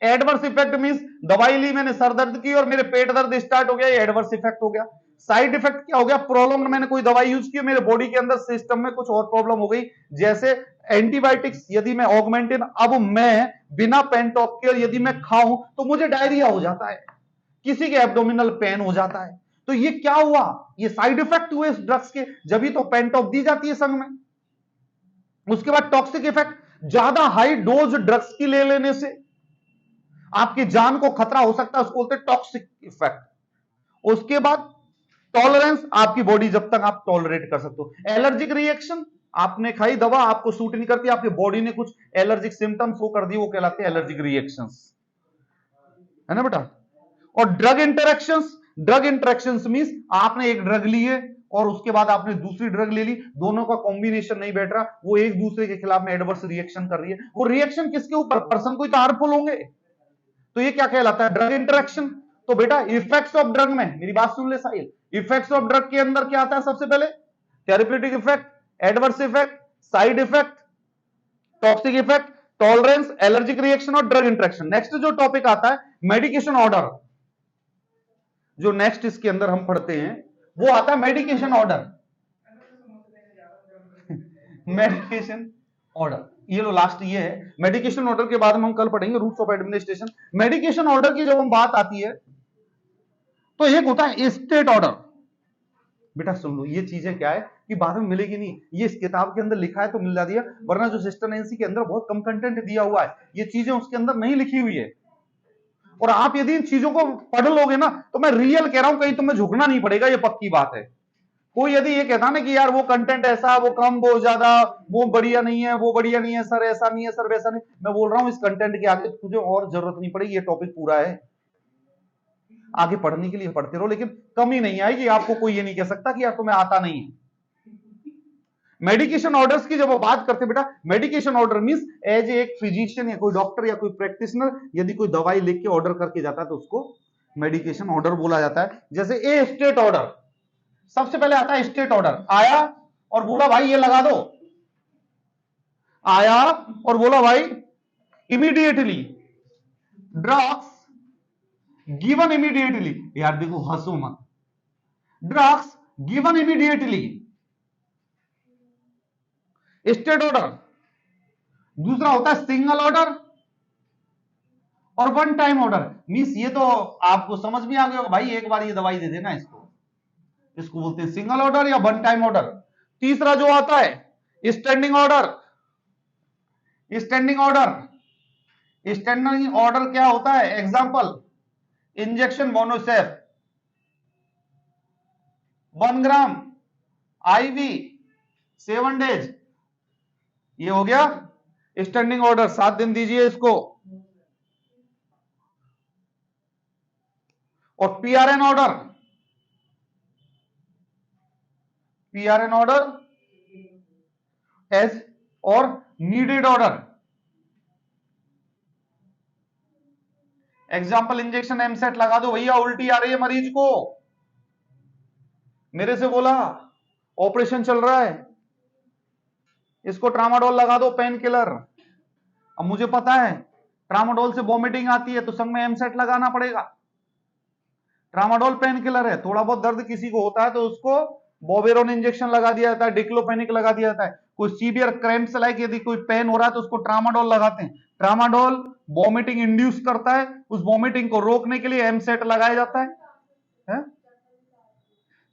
Adverse effect means दवाई ली मैंने सर दर्द की और मेरे पेट दर्द स्टार्ट हो गया, ये एडवर्स इफेक्ट हो गया। साइड इफेक्ट क्या हो गया? प्रोलॉन्ग, मैंने कोई दवाई यूज की, मेरे बॉडी के अंदर सिस्टम में कुछ और प्रॉब्लम हो गई, जैसे एंटीबायोटिक्स यदि मैं ऑगमेंटिन, अब मैं बिना पेंटॉप के यदि मैं खाऊं तो मुझे डायरिया हो जाता है, किसी के एब्डोमिनल पेन हो जाता है। तो ये क्या हुआ? ये साइड इफेक्ट हुए इस ड्रग्स के, जब तो पेंटॉप दी जाती है संग में। उसके बाद टॉक्सिक इफेक्ट, ज्यादा हाई डोज ड्रग्स की ले लेने से आपकी जान को खतरा हो सकता है, उसको बोलते हैं टॉक्सिक इफेक्ट। उसके बाद टॉलरेंस, आपकी बॉडी जब तक आप टॉलरेट कर सकते हो। एलर्जिक रिएक्शन, आपने खाई दवा आपको सूट नहीं करती, आपकी बॉडी ने कुछ एलर्जिक सिम्टम्स वो कर दिए, वो कहलाते हैं एलर्जिक रिएक्शंस, है ना बेटा? और drug interactions, drug interactions means आपने एक ड्रग ली है और उसके बाद आपने दूसरी ड्रग ले ली, दोनों का कॉम्बिनेशन नहीं बैठ रहा, वो एक दूसरे के खिलाफ में एडवर्स रिएक्शन कर रही है। वो रिएक्शन किसके ऊपर? पर्सन को ही तो हार्मफुल होंगे, तो ये क्या कहलाता है? Drug interaction. तो बेटा इफेक्ट्स ऑफ ड्रग में मेरी बात सुन ले साहिल, इफेक्ट्स ऑफ ड्रग के अंदर क्या आता है? सबसे पहले therapeutic effect, adverse effect, side effect, toxic effect, tolerance, allergic reaction और ड्रग इंटरेक्शन। नेक्स्ट जो टॉपिक आता है मेडिकेशन ऑर्डर, जो नेक्स्ट इसके अंदर हम पढ़ते हैं वो आता है मेडिकेशन ऑर्डर। मेडिकेशन ऑर्डर, ये लो लास्ट ये है। मेडिकेशन ऑर्डर के बाद हम कल पढ़ेंगे roots of administration. Medication order की जब हम बात आती है तो एक होता है स्टेट ऑर्डर। बेटा सुन लो, ये चीजें क्या है कि बाद में मिलेगी नहीं, ये इस किताब के अंदर लिखा है तो मिल जाती है, वरना जो सिस्टम एनसी के अंदर बहुत कम कंटेंट दिया हुआ है, ये चीजें उसके अंदर नहीं लिखी हुई है। और आप यदि इन चीजों को पढ़ लोगे ना, तो मैं रियल कह रहा हूं, कहीं तुम्हें झुकना नहीं पड़ेगा, ये पक्की बात है। कोई यदि ये कहता ना कि यार वो कंटेंट ऐसा, वो कम, वो ज्यादा, वो बढ़िया नहीं है, वो बढ़िया नहीं है सर, ऐसा नहीं है सर, वैसा नहीं, मैं बोल रहा हूं इस कंटेंट के आगे तुझे और जरूरत नहीं पड़ेगी, ये टॉपिक पूरा है, आगे पढ़ने के लिए पढ़ते रहो, लेकिन कमी नहीं आएगी आपको, कोई ये नहीं कह सकता कि यार तुम्हें आता नहीं है। मेडिकेशन ऑर्डर्स की जब वो बात करते बेटा, मेडिकेशन ऑर्डर मींस एज एक फिजिशियन या कोई डॉक्टर या कोई प्रैक्टिशनर यदि कोई दवाई लिख के ऑर्डर करके जाता है तो उसको मेडिकेशन ऑर्डर बोला जाता है। जैसे ए स्टेट ऑर्डर, सबसे पहले आता है स्टेट ऑर्डर, आया और बोला भाई ये लगा दो, आया और बोला भाई इमीडिएटली ड्रग्स गिवन इमीडिएटली, यार देखो हंसो मत, drugs given immediately, state order, दूसरा होता है सिंगल ऑर्डर और वन टाइम ऑर्डर। मींस ये तो आपको समझ में आ गया होगा भाई, एक बार ये दवाई दे देना इसको, इसको बोलते हैं सिंगल ऑर्डर या वन टाइम ऑर्डर। तीसरा जो आता है standing order, standing order, standing order क्या होता है, एग्जांपल इंजेक्शन मोनोसेफ 1 ग्राम आईवी 7 डेज, ये हो गया स्टैंडिंग ऑर्डर, 7 दिन दीजिए इसको। और PRN order, PRN order as और needed order, example injection Emeset लगा दो भैया, उल्टी आ रही है मरीज को, मेरे से बोला ऑपरेशन चल रहा है, इसको ट्रामाडोल लगा दो, पेन किलर। अब मुझे पता है ट्रामाडोल से वॉमिटिंग आती है तो संग में एमसेट लगाना पड़ेगा। ट्रामाडोल पेन किलर है, थोड़ा बहुत दर्द किसी को होता है तो उसको बोबेरोन इंजेक्शन लगा दिया जाता है, डिक्लोफेनिक लगा दिया जाता है। कोई सीवियर क्रैम्प्स लाइक यदि कोई पेन हो रहा है तो उसको ट्रामाडोल लगाते हैं। ट्रामाडोल वॉमिटिंग इंड्यूस करता है, उस वॉमिटिंग को रोकने के लिए एमसेट लगाया जाता है?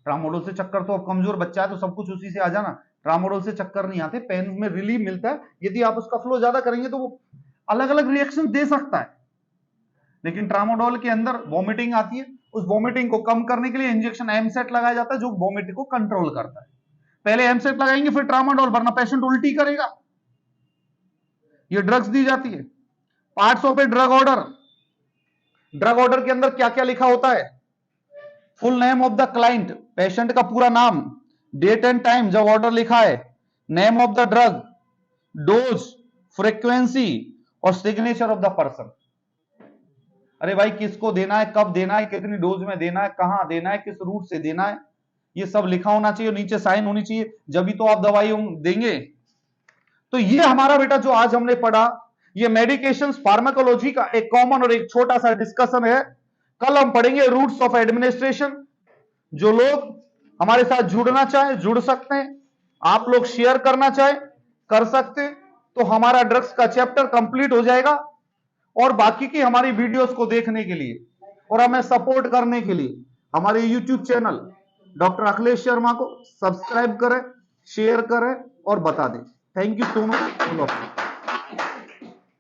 ट्रामाडोल से चक्कर तो अब कमजोर बच्चा है तो सब कुछ उसी से आ जाना, ट्रामाडोल से चक्कर नहीं आते, पेन में रिलीफ मिलता है। यदि आप उसका फ्लो ज्यादा करेंगे तो वो अलग अलग रिएक्शन दे सकता है, लेकिन ट्रामाडोल के अंदर वॉमिटिंग आती है, उस वॉमिटिंग को कम करने के लिए इंजेक्शन एमसेट लगाया जाता है जो वॉमिटिंग को कंट्रोल करता है। पहले एमसेट लगाएंगे फिर ट्रामाडोल, वरना पेशेंट उल्टी करेगा। ये ड्रग्स दी जाती है। Parts of a drug order, drug order के अंदर क्या क्या लिखा होता है, full name of the client, patient का पूरा नाम, डेट एंड टाइम जब ऑर्डर लिखा है, name of the drug, dose, frequency और सिग्नेचर ऑफ द पर्सन। अरे भाई किसको देना है, कब देना है, कितनी डोज में देना है, कहां देना है, किस रूट से देना है, ये सब लिखा होना चाहिए, नीचे साइन होनी चाहिए, जब तो आप दवाई देंगे। तो ये हमारा बेटा जो आज हमने पढ़ा, ये मेडिकेशंस फार्माकोलॉजी का एक कॉमन और एक छोटा सा डिस्कशन है। कल हम पढ़ेंगे रूट्स ऑफ एडमिनिस्ट्रेशन। जो लोग हमारे साथ जुड़ना चाहे जुड़ सकते हैं, आप लोग शेयर करना चाहे कर सकते हैं, तो हमारा ड्रग्स का चैप्टर कंप्लीट हो जाएगा। और बाकी की हमारी वीडियोस को देखने के लिए और हमें सपोर्ट करने के लिए हमारे YouTube channel doctor Akhilesh Sharma को सब्सक्राइब करें, शेयर करें और बता दें। Thank you so much.